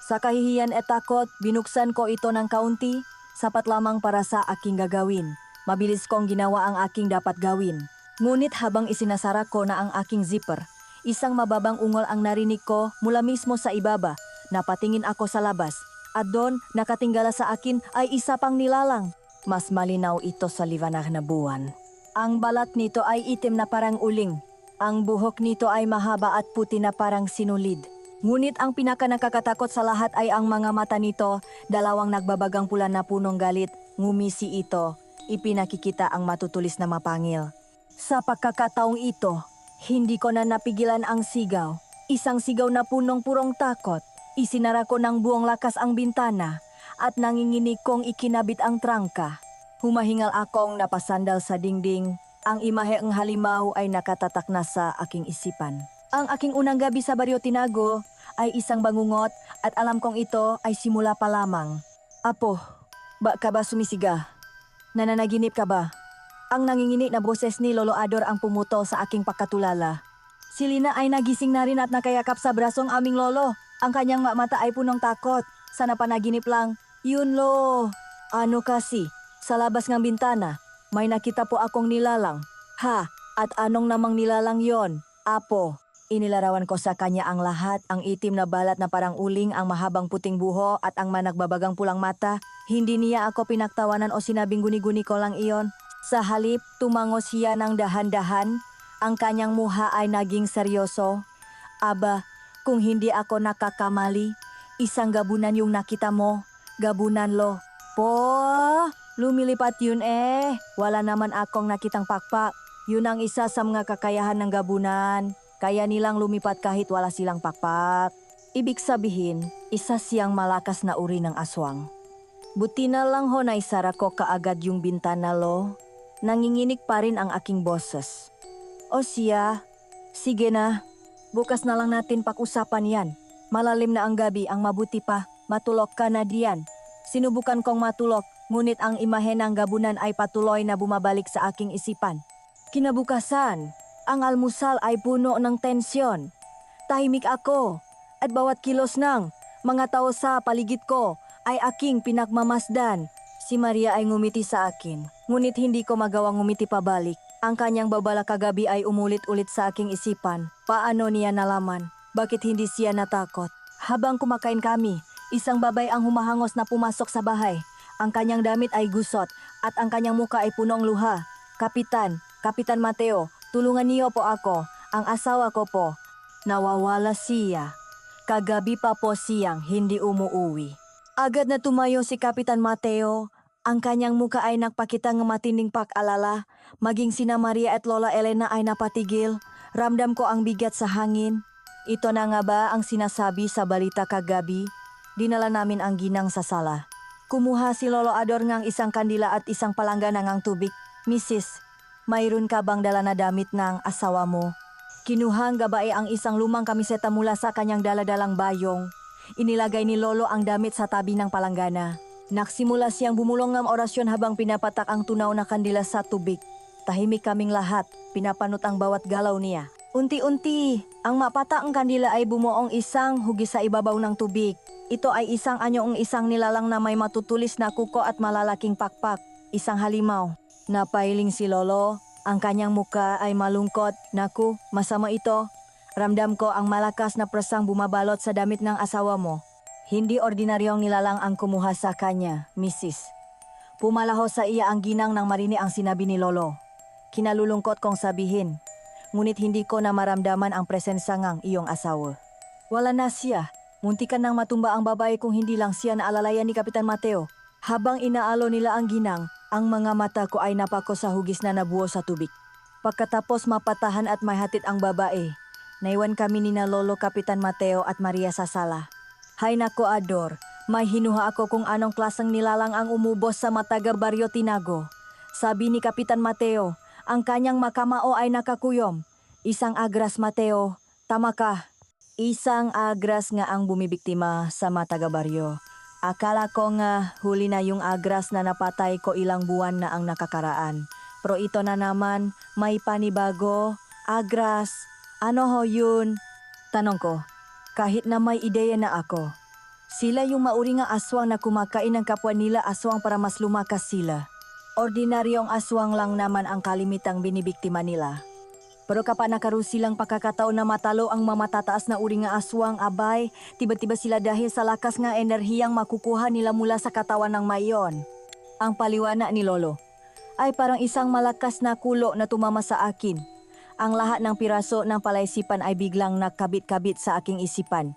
Sa kahihiyan at takot, binuksan ko ito ng kaunti, sapat lamang para sa aking gagawin. Mabilis kong ginawa ang aking dapat gawin. Ngunit habang isinasara ko na ang aking zipper, isang mababang ungol ang narinig ko mula mismo sa ibaba. Napatingin ako sa labas at doon nakatinggala sa akin ay isa pang nilalang. Mas malinaw ito sa liwanag na buwan. Ang balat nito ay itim na parang uling. Ang buhok nito ay mahaba at puti na parang sinulid. Ngunit ang pinakanakakatakot sa lahat ay ang mga mata nito, dalawang nagbabagang pula na punong galit. Ngumisi ito, ipinakikita ang matutulis na mapangil. Sa pagkakataong ito, hindi ko na napigilan ang sigaw. Isang sigaw na punong-purong takot. Isinara ko ng buong lakas ang bintana at nanginginig kong ikinabit ang trangka. Humahingal akong napasandal sa dingding. Ang imahe ng halimaw ay nakatatak na sa aking isipan. Ang aking unang gabi sa Baryo Tinago ay isang bangungot at alam kong ito ay simula pa lamang. Apo, ba ka ba sumisiga? Nananaginip ka ba? Ang nanginginig na boses ni Lolo Ador ang pumuto sa aking pagkatulala. Si Lina ay nagising na rin at nakayakap sa brasong aming lolo. Ang kanyang mata ay punong takot. Sana panaginip lang. Yun lo. Ano kasi? Sa labas ng bintana, may nakita po akong nilalang. Ha? At anong namang nilalang yon? Apo. Inilarawan ko sa kanya ang lahat, ang itim na balat na parang uling, ang mahabang puting buho at ang managbabagang pulang mata. Hindi niya ako pinaktawanan o sinabing guni-guni ko lang iyon. Sa halip, tumango siya ng dahan-dahan. Ang kanyang muha ay naging seryoso. Aba, kung hindi ako nakakamali, isang gabunan yung nakita mo. Gabunan lo. Po, lumilipat yun eh. Wala naman akong nakitang pakpak. Yun ang isa sa mga kakayahan ng gabunan. Kaya nilang lumipat kahit wala silang pakpak. Ibig sabihin, isa siyang malakas na uri ng aswang. Buti na lang ho na isara ko kaagad yung bintana lo. Nanginginig pa rin ang aking boses. O siya, sige na. Bukas na lang natin pag-usapan yan. Malalim na ang gabi, ang mabuti pa. Matulog ka na diyan. Sinubukan kong matulog, ngunit ang imahe ng gabunan ay patuloy na bumabalik sa aking isipan. Kinabukasan, ang almusal ay puno ng tensyon. Tahimik ako, at bawat kilos ng mga tao sa paligid ko ay aking pinagmamasdan. Si Maria ay ngumiti sa akin, ngunit hindi ko magawang ngumiti pabalik. Ang kanyang babala kagabi ay umulit-ulit sa aking isipan. Paano niya nalaman? Bakit hindi siya natakot? Habang kumakain kami, isang babay ang humahangos na pumasok sa bahay. Ang kanyang damit ay gusot at ang kanyang muka ay punong luha. Kapitan Mateo, tulungan niyo po ako. Ang asawa ko po. Nawawala siya. Kagabi pa po siyang hindi umuuwi. Agad na tumayo si Kapitan Mateo. Ang kanyang muka ay nagpakita ng matinding pag-alala. Maging sina Maria at Lola Elena ay napatigil. Ramdam ko ang bigat sa hangin. Ito na nga ba ang sinasabi sa balita kagabi? Dinala namin ang ginang sa sala. Kumuha si Lolo Ador ng isang kandila at isang palanggana ng tubig. Mrs., mayroon ka bang dala na damit ng asawa mo? Kinuhang gabae ang isang lumang kamiseta mula sa kanyang daladalang bayong. Inilagay ni Lolo ang damit sa tabi ng palanggana. Nagsimula siyang bumulong ng orasyon habang pinapatak ang tunaw na kandila sa tubig. Tahimik kaming lahat, pinapanot ang bawat galaw niya. Unti-unti, ang mapataang kandila ay bumuong isang hugis sa ibabaw ng tubig. Ito ay isang anyong isang nilalang na may matutulis na kuko at malalaking pakpak. Isang halimaw. Napailing si Lolo. Ang kanyang muka ay malungkot. Naku, masama ito. Ramdam ko ang malakas na presang bumabalot sa damit ng asawa mo. Hindi ordinaryong nilalang ang kumuha sa kanya, Mrs. Pumalaho sa iya ang ginang nang marinig ang sinabi ni Lolo. Kinalulungkot kong sabihin. ngunit hindi ko na maramdaman ang presensya ng iyong asawa. Wala na siya. Muntikan nang matumba ang babae kung hindi lang siya naalalayan ni Kapitan Mateo. Habang inaalo nila ang ginang, ang mga mata ko ay napako sa hugis na nabuo sa tubig. Pagkatapos mapatahan at mahatid ang babae, naiwan kami ni na Lolo Kapitan Mateo at Maria sa sala. Hay nako Ador, may hinuha ako kung anong klaseng nilalang ang umubos sa Mataga Baryo Tinago. Sabi ni Kapitan Mateo, ang kanyang makamao ay nakakuyom. Isang agras Mateo, tama ka. Isang agras nga ang bumibiktima sa Mataga Baryo. Akala ko nga huli na yung agras na napatay ko ilang buwan na ang nakakaraan. Pero ito na naman, may panibago, agras. Ano ho yun? Tanong ko, kahit na may ideya na ako. Sila yung mauri nga aswang na kumakain ng kapwa nila aswang para mas lumakas sila. Ordinaryong aswang lang naman ang kalimitang binibiktima nila. Pero kapag nakaroon silang pagkakataon na matalo ang mamatataas na uri nga aswang, abay, tiba-tiba sila dahil sa lakas nga enerhiyang makukuha nila mula sa katawan ng mayon. Ang paliwana ni Lolo ay parang isang malakas na kulo na tumama sa akin. Ang lahat ng piraso ng palaisipan ay biglang nakabit-kabit sa aking isipan.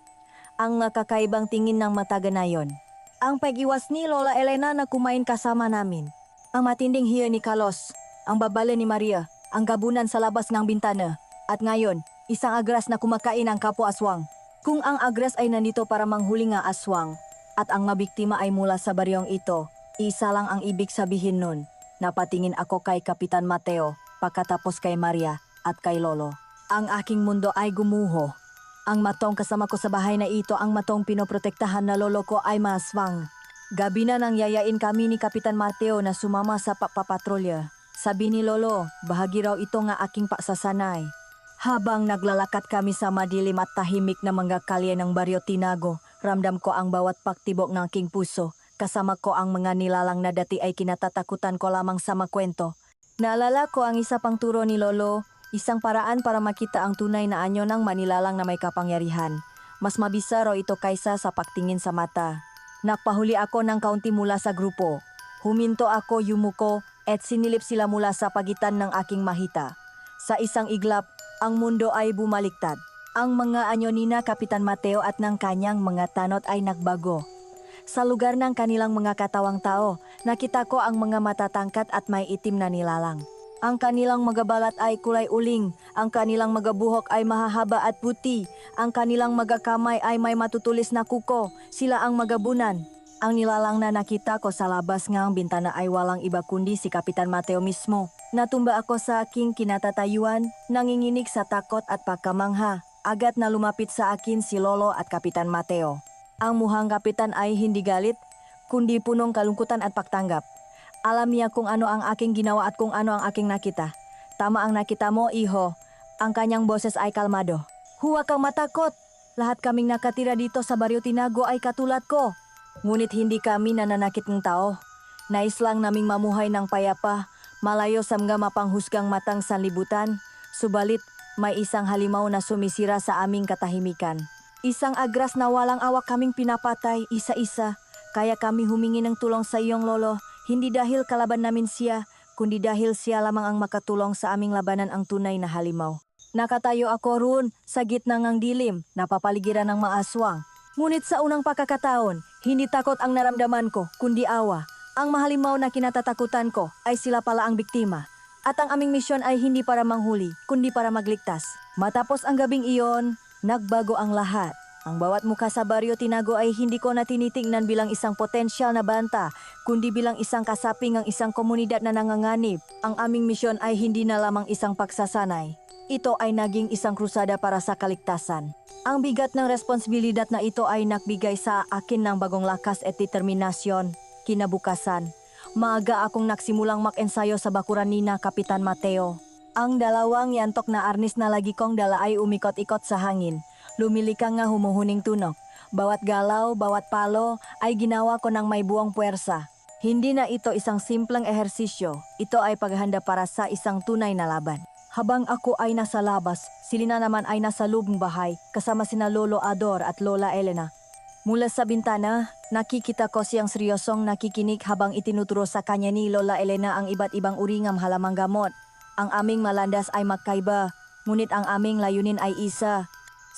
Ang nakakaibang tingin ng mataganayon. Ang pag-iwas ni Lola Elena na kumain kasama namin. Ang matinding hiya ni Carlos, ang babala ni Maria, ang gabunan sa labas ng bintana. At ngayon, isang agras na kumakain ng kapwa aswang. Kung ang agras ay nandito para manghuli nga aswang, at ang mabiktima ay mula sa baryong ito, isa lang ang ibig sabihin nun. Napatingin ako kay Kapitan Mateo, pagkatapos kay Maria at kay Lolo. Ang aking mundo ay gumuho. Ang matong kasama ko sa bahay na ito, ang matong pinoprotektahan na lolo ko ay maswang. Gabi na nang yayain kami ni Kapitan Mateo na sumama sa papatrolya. Sabi ni Lolo, bahagi raw ito nga aking pasasanay. Habang naglalakat kami sa madilim at tahimik na mga kalye ng Baryo Tinago, ramdam ko ang bawat paktibok ng aking puso. Kasama ko ang mga nilalang na dati ay kinatatakutan ko lamang sa makwento. Naalala ko ang isa pang turo ni Lolo, isang paraan para makita ang tunay na anyo ng manilalang na may kapangyarihan. Mas mabisa raw ito kaysa sa pagtingin sa mata. Nakpahuli ako ng kaunti mula sa grupo. Huminto ako, yumuko, at sinilip sila mula sa pagitan ng aking mahita. Sa isang iglap, ang mundo ay bumaliktad. Ang mga anyo ni na Kapitan Mateo at ng kanyang mga tanod ay nagbago. Sa lugar ng kanilang mga katawang tao, nakita ko ang mga matatangkat at may itim na nilalang. Ang kanilang mga balat ay kulay uling, ang kanilang mga buhok ay mahahaba at puti, ang kanilang mga kamay ay may matutulis na kuko, sila ang magabunan. Ang nilalang na nakita ko sa labas ng bintana ay walang iba kundi si Kapitan Mateo mismo. Natumba ako sa aking kinatatayuan, nanginginig sa takot at pagkamangha. Agad na lumapit sa akin si Lolo at Kapitan Mateo. Ang muhang kapitan ay hindi galit, kundi punong kalungkutan at pagtanggap. Alam niya kung ano ang aking ginawa at kung ano ang aking nakita. Tama ang nakita mo, iho. Ang kanyang boses ay kalmado. Huwag kang matakot. Lahat kaming nakatira dito sa Baryo Tinago ay katulad ko. Ngunit hindi kami nananakit ng tao. Nais lang naming mamuhay ng payapa, malayo sa mga mapanghusgang matang sanlibutan. Subalit, may isang halimaw na sumisira sa aming katahimikan. Isang agras na walang awak kaming pinapatay isa-isa. Kaya kami humingi ng tulong sa iyong lolo, hindi dahil kalaban namin siya, kundi dahil siya lamang ang makatulong sa aming labanan ang tunay na halimaw. Nakatayo ako roon sa gitna ng dilim, napapaligiran ng mga aswang. Ngunit sa unang pagkakataon, hindi takot ang naramdaman ko, kundi awa. Ang mahalimaw na kinatatakutan ko ay sila pala ang biktima. At ang aming misyon ay hindi para manghuli, kundi para magligtas. Matapos ang gabing iyon, nagbago ang lahat. Ang bawat mukha sa Baryo Tinago ay hindi ko na tinitingnan bilang isang potensyal na banta, kundi bilang isang kasapi ng isang komunidad na nanganganib. Ang aming misyon ay hindi na lamang isang pagsasanay. Ito ay naging isang krusada para sa kaligtasan. Ang bigat ng responsibilidad na ito ay nagbigay sa akin ng bagong lakas at determinasyon. Kinabukasan, maaga akong nagsimulang mag-ensayo sa bakuran ni na Kapitan Mateo. Ang dalawang yantok na arnis na lagi kong dala ay umikot-ikot sa hangin. Lumilikang nga humuhuning tunog. Bawat galaw, bawat palo ay ginawa ko ng may buong puwersa. Hindi na ito isang simpleng ehersisyo. Ito ay paghahanda para sa isang tunay na laban. Habang ako ay nasa labas, si Lina naman ay nasa lubong bahay kasama sina Lolo Ador at Lola Elena. Mula sa bintana, nakikita ko siyang seryosong nakikinig habang itinuturo sa kanya ni Lola Elena ang iba't ibang uri ng halamang gamot. Ang aming malandas ay magkaiba. Ngunit ang aming layunin ay isa.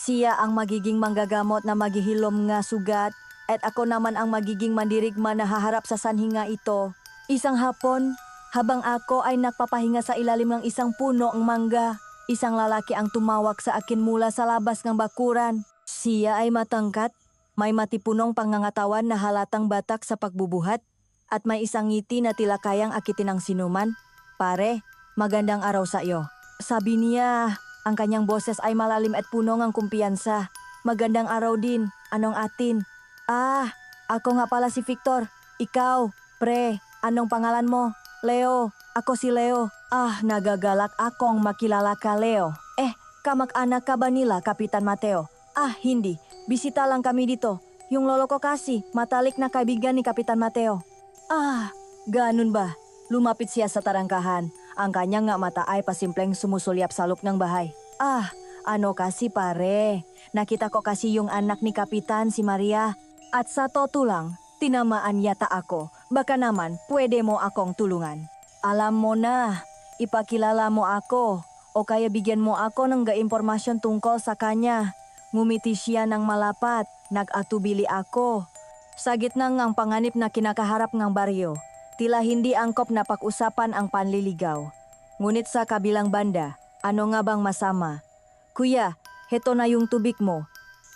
Siya ang magiging manggagamot na maghihilom nga sugat at ako naman ang magiging mandirigma na haharap sa sanhi nga ito. Isang hapon, habang ako ay nagpapahinga sa ilalim ng isang puno ng mangga, isang lalaki ang tumawag sa akin mula sa labas ng bakuran. Siya ay matangkat, may matipunong pangangatawan na halatang batak sa pagbubuhat, at may isang ngiti na tila kayang akitin ng sinuman. Pare, magandang araw sa iyo. Sabi niya, ang kanyang boses ay malalim at puno ng kumpiyansa. Magandang araw din, anong atin? Ah, ako nga pala si Victor. Ikaw, pre, anong pangalan mo? Leo, ako si Leo. Ah, nagagalak akong makilala ka, Leo. Kamag-anak ka ba nila, Kapitan Mateo? Ah, hindi. Bisita lang kami dito. Yung lolo ko kasi, matalik na kaibigan ni Kapitan Mateo. Ah, ganun ba? Lumapit siya sa tarangkahan. Ang kanyang nga mata ay pasimpleng sumusulyap sa loob ng bahay. Ah, ano kasi pare? Nakita ko kasi yung anak ni Kapitan, si Maria. At sa totoo lang, tinamaan yata ako. Baka naman, pwede mo akong tulungan. Alam mo na, ipakilala mo ako. O kaya bigyan mo ako ng impormasyon tungkol sa kanya. Ngumiti siya ng malapat, nag-atubili ako. Sa gitna ng panganib na kinakaharap ng baryo, tila hindi angkop na pag-usapan ang panliligaw. Ngunit sa kabilang banda, ano nga bang masama? Kuya, heto na yung tubig mo.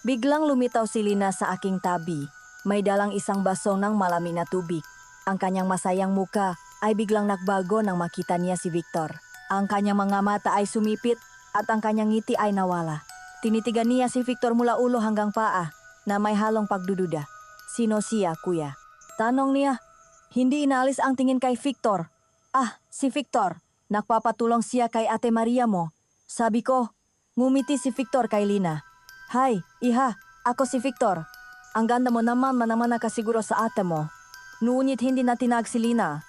Biglang lumitaw si Lina sa aking tabi. May dalang isang baso ng malamig na tubig. Ang kanyang masayang muka ay biglang nagbago nang makita niya si Victor. Ang kanyang mga mata ay sumipit at ang kanyang ngiti ay nawala. Tinitigan niya si Victor mula ulo hanggang paa na may halong pagdududa. Sino siya, kuya? Tanong niya. Hindi inaalis ang tingin kay Victor. Ah, si Victor. Nagpapatulong siya kay Ate Maria mo. Sabi ko, ngumiti si Victor kay Lina. Hay, iha, ako si Victor. Ang ganda mo naman nakasiguro sa ate mo. Ngunit hindi na tinag si Lina.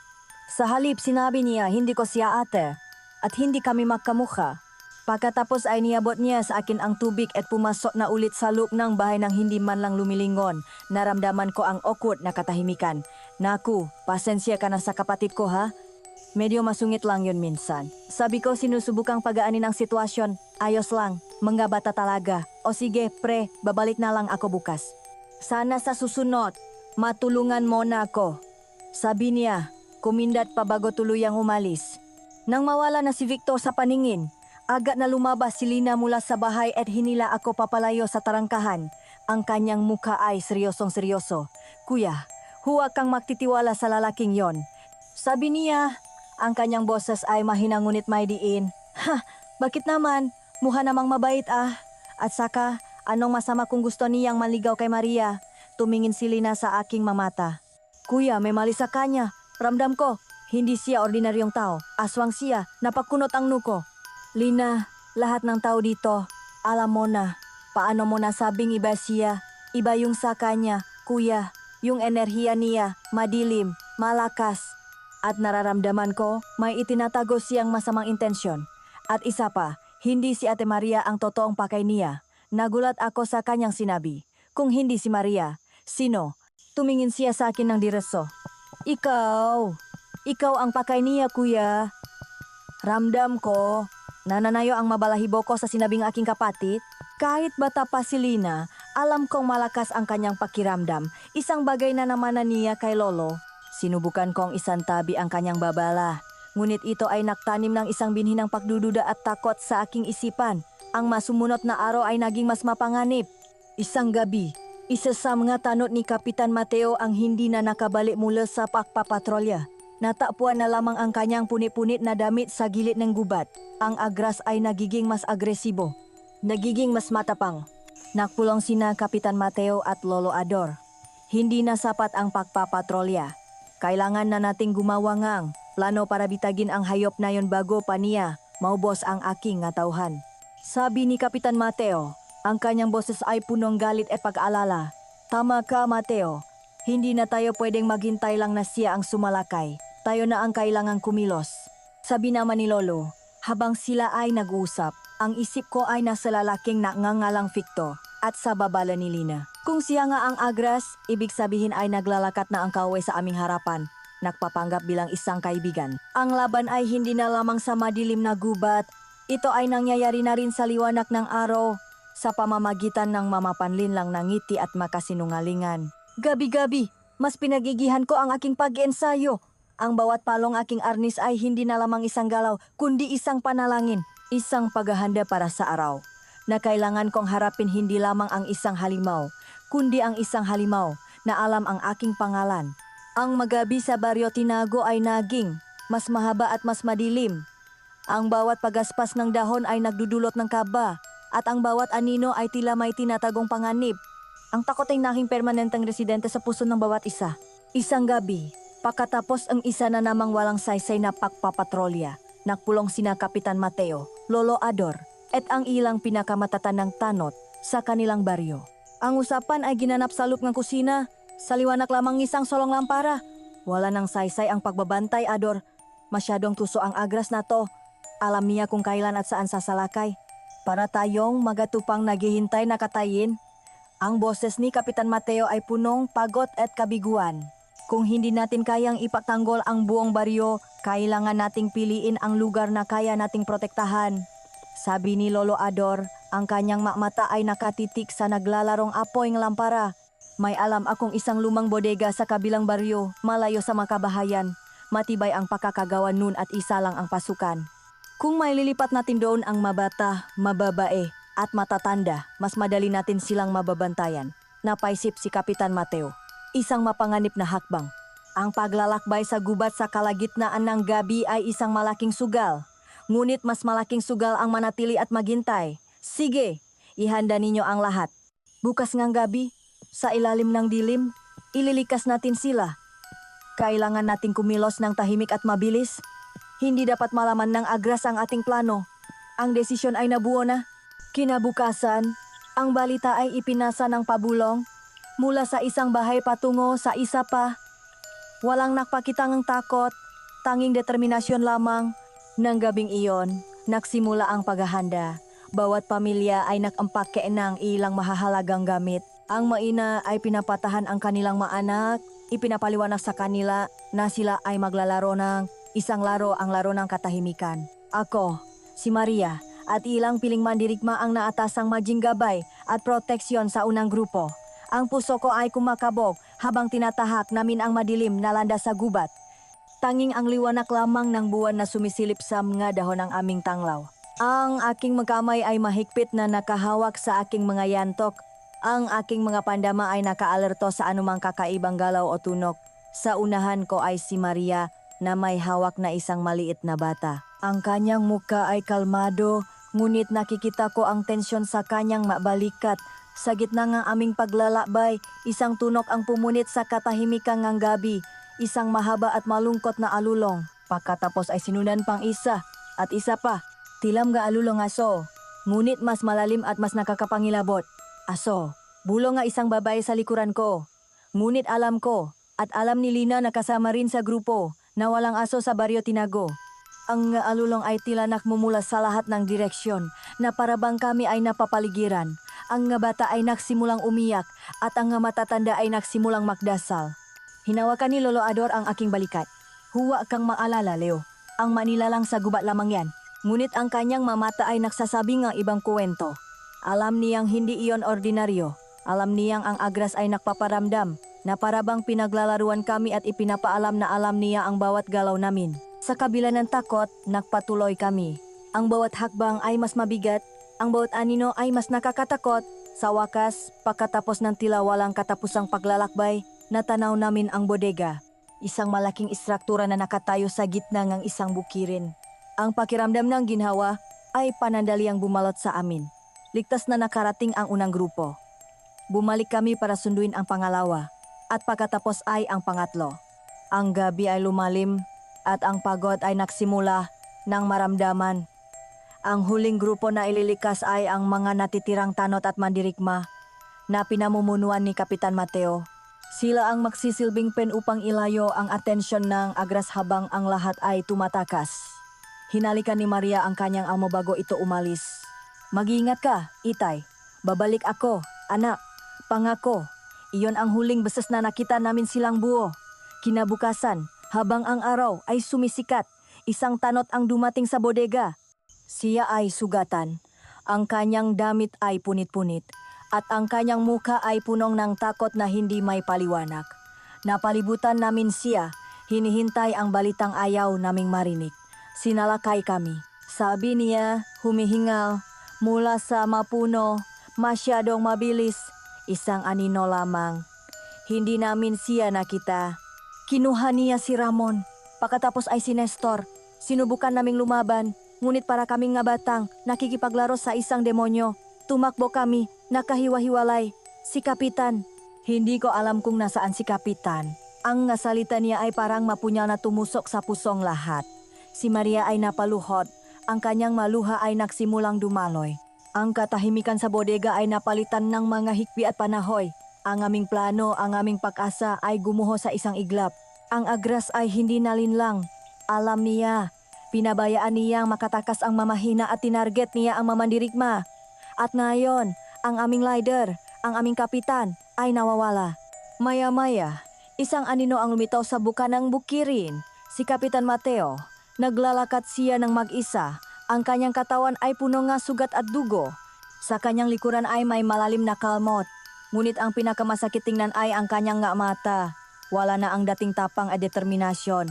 Sa halip sinabi niya hindi ko siya ate at hindi kami magkamukha. Pagkatapos ay niabot niya sa akin ang tubig at pumasok na ulit sa loob ng bahay nang hindi man lang lumilingon. Naramdaman ko ang awkward na katahimikan. Naku, pasensya ka na sa kapatid ko ha? Medyo masungit lang yun minsan. Sabi ko sinusubukang pagaanin ang sitwasyon. Ayos lang, mga bata talaga. O sige pre, babalik na lang ako bukas. Sana sa susunod, matulungan mo na ako. Sabi niya, kumindat pa bago tuluyang umalis. Nang mawala na si Victor sa paningin, agad na lumabas si Lina mula sa bahay at hinila ako papalayo sa tarangkahan. Ang kanyang mukha ay seryosong-seryoso. Kuya, huwag kang magtitiwala sa lalaking yon. Sabi niya, ang kanyang boses ay mahina ngunit may diin. Ha, bakit naman? Mukha namang mabait ah. At saka, anong masama kung gusto niyang maligaw kay Maria? Tumingin si Lina sa aking mamata. Kuya, may mali sa kanya. Ramdam ko, hindi siya ordinaryong tao. Aswang siya, napakunot ang nuko. Lina, lahat ng tao dito, alam mo na. Paano mo nasabing iba siya? Iba yung sa kanya, kuya. Yung enerhiya niya, madilim, malakas. At nararamdaman ko, may itinatago siyang masamang intensyon. At isa pa, hindi si Ate Maria ang totoong pakay niya. Nagulat ako sa kanyang sinabi. Kung hindi si Maria, sino? Tumingin siya sa akin ng diretso. Ikaw ang pakay niya, kuya. Ramdam ko, nananayo ang mabalahibo ko sa sinabing aking kapatid. Kahit bata pa si Lina, alam kong malakas ang kanyang pakiramdam. Isang bagay na naman na niya kay Lolo. Sinubukan kong isantabi ang kanyang babala. Ngunit ito ay naktanim ng isang binhi ng pagdududa at takot sa aking isipan. Ang masumunot na araw ay naging mas mapanganib. Isang gabi, isa sa mga tanod ni Kapitan Mateo ang hindi na nakabalik mula sa pagpapatrolya. Natagpuan na lamang ang kanyang punit-punit na damit sa gilid ng gubat. Ang agras ay nagiging mas agresibo. Nagiging mas matapang. Nakpulong sina Kapitan Mateo at Lolo Ador. Hindi na sapat ang pagpapatrolya. Kailangan na nating gumawa ngang plano para bitagin ang hayop na yon bago pa niya maubos ang aking nga tauhan. Sabi ni Kapitan Mateo, ang kanyang boses ay punong galit at pag-alala. Tama ka, Mateo. Hindi na tayo pwedeng maghintay lang na siya ang sumalakay. Tayo na ang kailangang kumilos. Sabi naman ni Lolo, habang sila ay nag-uusap, ang isip ko ay nasa lalaking nangangalang Victor at sa babala ni Lina. Kung siya nga ang agras, ibig sabihin ay naglalakat na ang kaway sa aming harapan. Nagpapanggap bilang isang kaibigan. Ang laban ay hindi na lamang sa madilim na gubat, Ito ay nangyayari na rin sa liwanag ng araw sa pamamagitan ng mamapanlinlang ng ngiti at makasinungalingan. Gabi-gabi, mas pinagigihan ko ang aking pag-ensayo. Ang bawat palong aking arnis ay hindi na lamang isang galaw, kundi isang panalangin, isang paghahanda para sa araw, na kailangan kong harapin hindi lamang ang isang halimaw, kundi ang isang halimaw na alam ang aking pangalan. Ang magabi sa Baryo Tinago ay naging mas mahaba at mas madilim. Ang bawat pagaspas ng dahon ay nagdudulot ng kaba, at ang bawat anino ay tila may tinatagong panganib. Ang takot ay naging permanenteng residente sa puso ng bawat isa. Isang gabi, pagkatapos ang isa na namang walang saysay na pagpapatrolya, nakpulong sina Kapitan Mateo, Lolo Ador, at ang ilang pinakamatatanang tanot sa kanilang baryo. Ang usapan ay ginanap sa loob ng kusina, sa liwanag lamang isang solong lampara. Wala nang saysay ang pagbabantay, Ador. Masyadong tuso ang agras na to. Alam niya kung kailan at saan sasalakay. Para tayong magatupang naghihintay na katayin. Ang boses ni Kapitan Mateo ay punong pagod at kabiguan. Kung hindi natin kayang ipagtanggol ang buong baryo, kailangan nating piliin ang lugar na kaya nating protektahan. Sabi ni Lolo Ador, ang kanyang mata ay nakatitik sa naglalarong apoy ng lampara. May alam akong isang lumang bodega sa kabilang baryo, malayo sa makabahayan. Matibay ang pakakagawa nun at isa lang ang pasukan. Kung may lilipat natin doon ang mabata, mababae at matatanda, mas madali natin silang mababantayan. Napaisip si Kapitan Mateo. Isang mapanganib na hakbang. Ang paglalakbay sa gubat sa kalagitnaan ng gabi ay isang malaking sugal. Ngunit mas malaking sugal ang manatili at maghintay. Sige, ihanda ninyo ang lahat. Bukas ngang gabi, sa ilalim ng dilim, ililikas natin sila. Kailangan nating kumilos ng tahimik at mabilis. Hindi dapat malaman ng agras ang ating plano. Ang desisyon ay nabuo na. Kinabukasan, ang balita ay ipinasa ng pabulong mula sa isang bahay patungo sa isa pa. Walang nakpakitang takot, tanging determinasyon lamang. Nang gabing iyon, nagsimula ang paghahanda. Bawat pamilya ay nakampake ng ilang mahahalagang gamit. Ang maina ay pinapatahan ang kanilang maanak, ipinapaliwanag sa kanila na sila ay maglalaro ng isang laro, ang laro ng katahimikan. Ako, si Maria, at ilang piling mandirigma ang naatasang maging gabay at proteksyon sa unang grupo. Ang puso ko ay kumakabog habang tinatahak namin ang madilim na landas sa gubat. Tanging ang liwanag lamang ng buwan na sumisilip sa mga dahon ng aming tanglaw. Ang aking magkamay ay mahigpit na nakahawak sa aking mga yantok. Ang aking mga pandama ay nakaalerto sa anumang kakaibang galaw o tunog. Sa unahan ko ay si Maria na may hawak na isang maliit na bata. Ang kanyang muka ay kalmado, ngunit nakikita ko ang tensyon sa kanyang mabalikat. Sa gitna ng aming paglalakbay, isang tunok ang pumunit sa katahimikan ng gabi. Isang mahaba at malungkot na alulong. Pagkatapos ay sinundan pang isa at isa pa. Tilam ga alulong aso, ngunit mas malalim at mas nakakapangilabot. Aso, bulong nga isang babae sa likuran ko. Ngunit alam ko at alam ni Lina na kasama rin sa grupo na walang aso sa Baryo Tinago. Ang alulong ay tila nakmumula sa lahat ng direksyon na parabang kami ay napapaligiran. Ang bata ay nagsimulang umiyak at ang matatanda ay nagsimulang magdasal. Hinawakan ni Lolo Ador ang aking balikat. Huwa kang maalala, Leo. Ang Manila lang sa gubat lamang yan. Ngunit ang kanyang mamata ay nagsasabi ng ibang kuwento. Alam niyang hindi iyon ordinaryo. Alam niyang ang agras ay nagpaparamdam na parabang pinaglalaruan kami at ipinapaalam na alam niya ang bawat galaw namin. Sa kabila ng takot, nagpatuloy kami. Ang bawat hakbang ay mas mabigat, ang bawat anino ay mas nakakatakot. Sa wakas, pagkatapos ng tila walang katapusang paglalakbay, natanaw namin ang bodega. Isang malaking istruktura na nakatayo sa gitna ng isang bukirin. Ang pakiramdam ng ginhawa ay panandaliang bumalot sa amin. Ligtas na nakarating ang unang grupo. Bumalik kami para sunduin ang pangalawa. At pagkatapos ay ang pangatlo. Ang gabi ay lumalim at ang pagod ay nagsimula ng maramdaman. Ang huling grupo na ililikas ay ang mga natitirang tanot at mandirigma na pinamumunuan ni Kapitan Mateo. Sila ang magsisilbing pen upang ilayo ang atensyon ng agras habang ang lahat ay tumatakas. Hinalikan ni Maria ang kanyang amo bago ito umalis. Mag-iingat ka, Itay. Babalik ako, anak. Pangako. Iyon ang huling beses na nakita namin silang buo. Kinabukasan, habang ang araw ay sumisikat, isang tanot ang dumating sa bodega. Siya ay sugatan. Ang kanyang damit ay punit-punit at ang kanyang muka ay punong ng takot na hindi may paliwanag. Napalibutan namin siya, hinihintay ang balitang ayaw naming marinig. Sinalakay kami. Sabi niya, humihingal, mula sa mapuno, masyadong mabilis, isang anino lamang. Hindi namin siya nakita. Kinuha niya si Ramon. Pagkatapos ay si Nestor. Sinubukan naming lumaban, ngunit para kaming nga batang nakikipaglaro sa isang demonyo. Tumakbo kami, nakahiwa-hiwalay. Si Kapitan. Hindi ko alam kung nasaan si Kapitan. Ang salita niya ay parang mapunya na tumusok sa pusong lahat. Si Maria ay napaluhod. Ang kanyang maluha ay nagsimulang dumaloy. Ang katahimikan sa bodega ay napalitan ng mga hikbi at panahoy. Ang aming plano, ang aming pag-asa ay gumuho sa isang iglap. Ang agras ay hindi nalinlang. Alam niya, pinabayaan niyang makatakas ang mamahina at tinarget niya ang mamandirigma. At ngayon, ang aming leader, ang aming kapitan, ay nawawala. Maya-maya, isang anino ang lumitaw sa buka ng bukirin, si Kapitan Mateo. Naglalakad siya ng mag-isa. Ang kanyang katawan ay puno ng sugat at dugo. Sa kanyang likuran ay may malalim na kalmot. Ngunit ang pinakamasakit tingnan ay ang kanyang nga mata. Wala na ang dating tapang at determinasyon.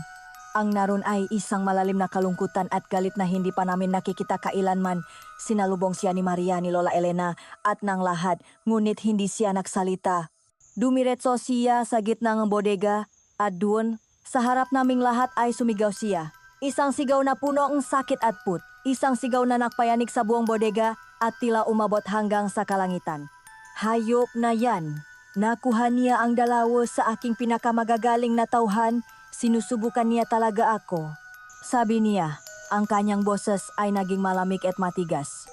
Ang naroon ay isang malalim na kalungkutan at galit na hindi pa namin nakikita kailanman. Sinalubong siya ni Maria, ni Lola Elena at ng lahat, ngunit hindi siya nagsalita. Dumiretso siya sa gitna ng bodega at doon, sa harap naming lahat ay sumigaw siya. Isang sigaw na puno ng sakit at put. Isang sigaw na nagpayanig sa buong bodega at tila umabot hanggang sa kalangitan. Hayop na yan. Nakuha niya ang dalawo sa aking pinakamagagaling na tauhan. Sinusubukan niya talaga ako. Sabi niya, ang kanyang boses ay naging malamig at matigas.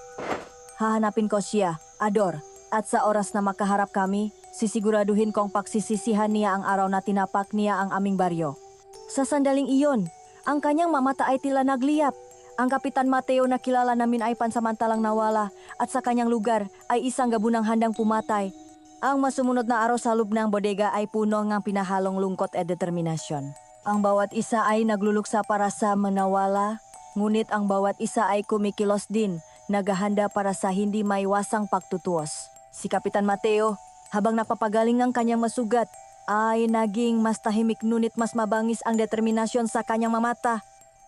Hahanapin ko siya, Ador, at sa oras na makaharap kami, sisiguraduhin kong pagsisisihan niya ang araw na tinapak niya ang aming baryo. Sa sandaling iyon, ang kanyang mamata ay tila nagliyap. Ang Kapitan Mateo na kilala namin ay pansamantalang nawala at sa kanyang lugar ay isang gabunang handang pumatay. Ang masumunod na araw sa loob ng bodega ay puno ng pinahalong lungkot at determinasyon. Ang bawat isa ay nagluluksa para sa manawala, ngunit ang bawat isa ay kumikilos din, naghahanda para sa hindi maiwasang pagtutuos. Si Kapitan Mateo, habang napapagaling ng kanyang masugat, ay naging mas tahimik ngunit mas mabangis ang determinasyon sa kanyang mamata.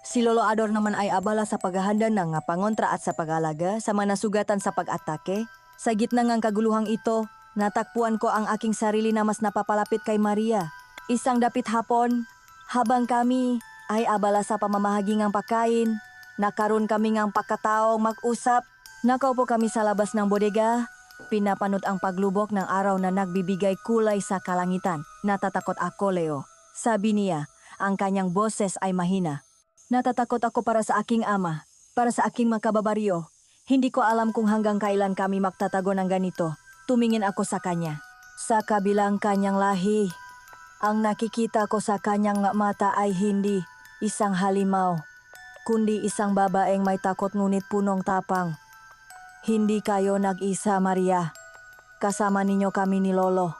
Si Lolo Ador naman ay abala sa paghahanda ng pangontra at sa pag-alaga sa mga nasugatan sa pag-atake. Sa gitna ng kaguluhang ito, natakpuan ko ang aking sarili na mas napapalapit kay Maria. Isang dapit hapon, habang kami ay abala sa pamamahagi ng pagkain, nakaroon kami ng pagkataong mag-usap. Nakaupo kami sa labas ng bodega, pinapanood ang paglubok ng araw na nagbibigay kulay sa kalangitan. Natatakot ako, Leo. Sabi niya, ang kanyang boses ay mahina. Natatakot ako para sa aking ama, para sa aking mga kababaryo. Hindi ko alam kung hanggang kailan kami magtatago ng ganito. Tumingin ako sa kanya. Sa kabilang kanyang lahi, ang nakikita ko sa kanyang mata ay hindi isang halimaw, kundi isang babaeng may takot ngunit punong tapang. Hindi kayo nag-isa, Maria. Kasama ninyo kami ni Lolo.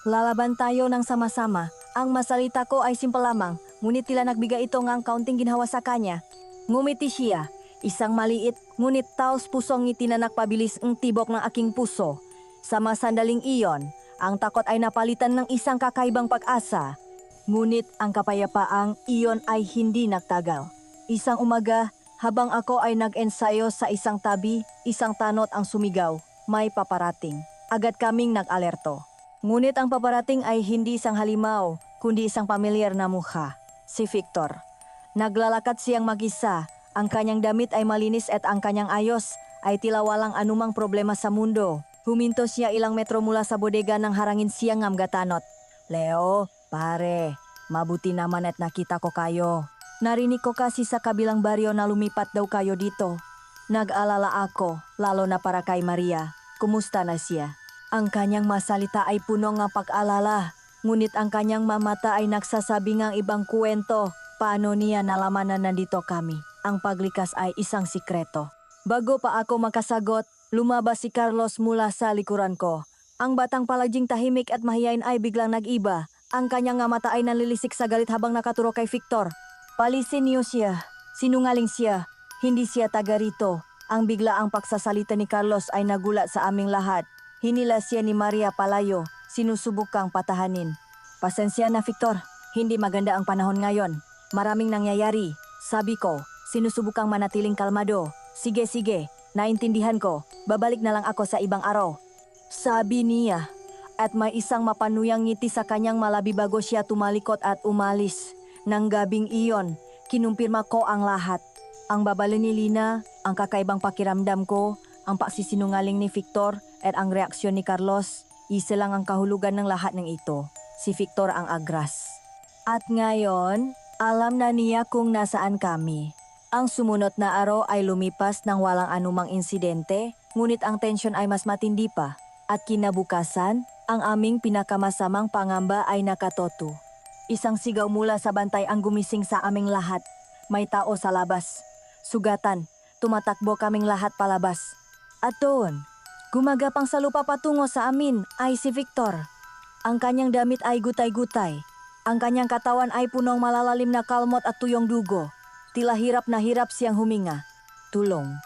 Lalaban tayo ng sama-sama. Ang masalita ko ay simple lamang, ngunit tila nagbigay ito ng kaunting ginhawa sa kanya. Ngumiti siya, isang maliit, ngunit taos pusong ngiti na nakpabilis ang tibok ng aking puso. Sa mga sandaling iyon, ang takot ay napalitan ng isang kakaibang pag-asa. Ngunit ang kapayapaang iyon ay hindi nagtagal. Isang umaga, habang ako ay nag-ensayo sa isang tabi, isang tanot ang sumigaw, may paparating. Agad kaming nag-alerto. Ngunit ang paparating ay hindi isang halimaw, kundi isang pamilyar na mukha, si Victor. Naglalakad siyang mag-isa, ang kanyang damit ay malinis at ang kanyang ayos ay tila walang anumang problema sa mundo. Huminto siya ilang metro mula sa bodega nang harangin siyang ngamgatanot. Leo, pare, mabuti naman at nakita ko kayo. Narinig ko kasi sa kabilang baryo na lumipat daw kayo dito. Nag-alala ako, lalo na para kay Maria. Kumusta na siya? Ang kanyang masalita ay puno ng pag-alala. Ngunit ang kanyang mamata ay nagsasabi ng ibang kwento. Paano niya nalaman na nandito kami? Ang paglikas ay isang sikreto. Bago pa ako makasagot, lumabas si Carlos mula sa likuran ko. Ang batang palaging tahimik at mahiyain ay biglang nag-iba. Ang kanyang mata ay nalilisik sa galit habang nakaturo kay Victor. Palisin niyo siya. Sinungaling siya. Hindi siya taga rito. Ang biglaang pagsasalita ni Carlos ay nagulat sa aming lahat. Hinila siya ni Maria palayo, sinusubukang patahanin. Pasensya na Victor, hindi maganda ang panahon ngayon. Maraming nangyayari. Sabi ko, sinusubukang manatiling kalmado. Sige, naintindihan ko. Babalik na lang ako sa ibang araw. Sabi niya. At may isang mapanuyang ngiti sa kanyang malabi bago siya tumalikot at umalis. Nang gabing iyon, kinumpirma ko ang lahat. Ang babala ni Lina, ang kakaibang pakiramdam ko, ang pagsisinungaling ni Victor at ang reaksyon ni Carlos, isa lang ang kahulugan ng lahat ng ito. Si Victor ang agras. At ngayon, alam na niya kung nasaan kami. Ang sumunod na araw ay lumipas ng walang anumang insidente, ngunit ang tensyon ay mas matindi pa. At kinabukasan, ang aming pinakamasamang pangamba ay nakatoto. Isang sigaw mula sa bantay ang gumising sa aming lahat. May tao sa labas. Sugatan, tumatakbo kaming lahat palabas. At doon, gumagapang sa lupa patungo sa amin ay si Victor. Ang kanyang damit ay gutay-gutay. Ang kanyang katawan ay punong malalalim na kalmot at tuyong dugo. Tila hirap na hirap siyang huminga. Tulong.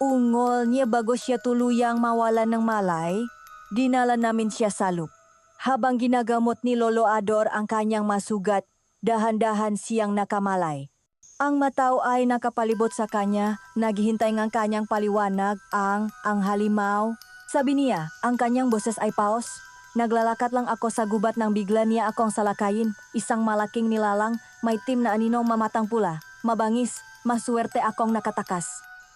Ungol niya bago siya tuluyang mawalan ng malay, dinala namin siya sa loop. Habang ginagamot ni Lolo Ador ang kanyang masugat, dahan-dahan siyang nakamalay. Ang matao ay nakapalibot sa kanya, naghihintay ng kanyang paliwanag ang halimaw. Sabi niya, ang kanyang boses ay paos. Naglalakat lang ako sa gubat nang bigla niya akong salakayin. Isang malaking nilalang, may tim na aninong mamatang pula. Mabangis, maswerte akong nakatakas.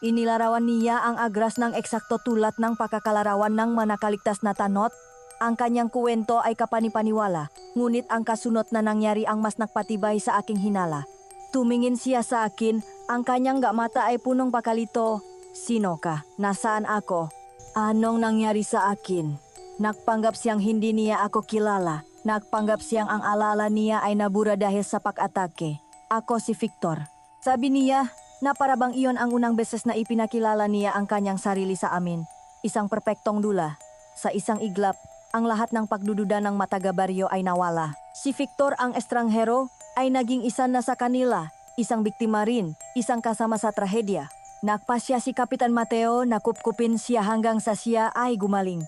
Inilarawan niya ang agras ng eksakto tulad ng pagkakalarawan ng manakaligtas na tanot. Ang kanyang kuwento ay kapanipaniwala, ngunit ang kasunod na nangyari ang mas nagpatibay sa aking hinala. Tumingin siya sa akin, ang kanyang mata ay punong pakalito. Sino ka? Nasaan ako? Anong nangyari sa akin? Nagpanggap siyang hindi niya ako kilala. Nagpanggap siyang ang alala niya ay nabura dahil sa pag-atake. Ako si Victor. Sabi niya na parabang iyon ang unang beses na ipinakilala niya ang kanyang sarili sa amin. Isang perpektong dula. Sa isang iglap, ang lahat ng pagdududa ng mataga-baryo ay nawala. Si Victor ang estranghero ay naging isa na sa kanila, isang biktima rin, isang kasama sa trahedya. Nagpasya si Kapitan Mateo, nakupkupin siya hanggang sa siya ay gumaling.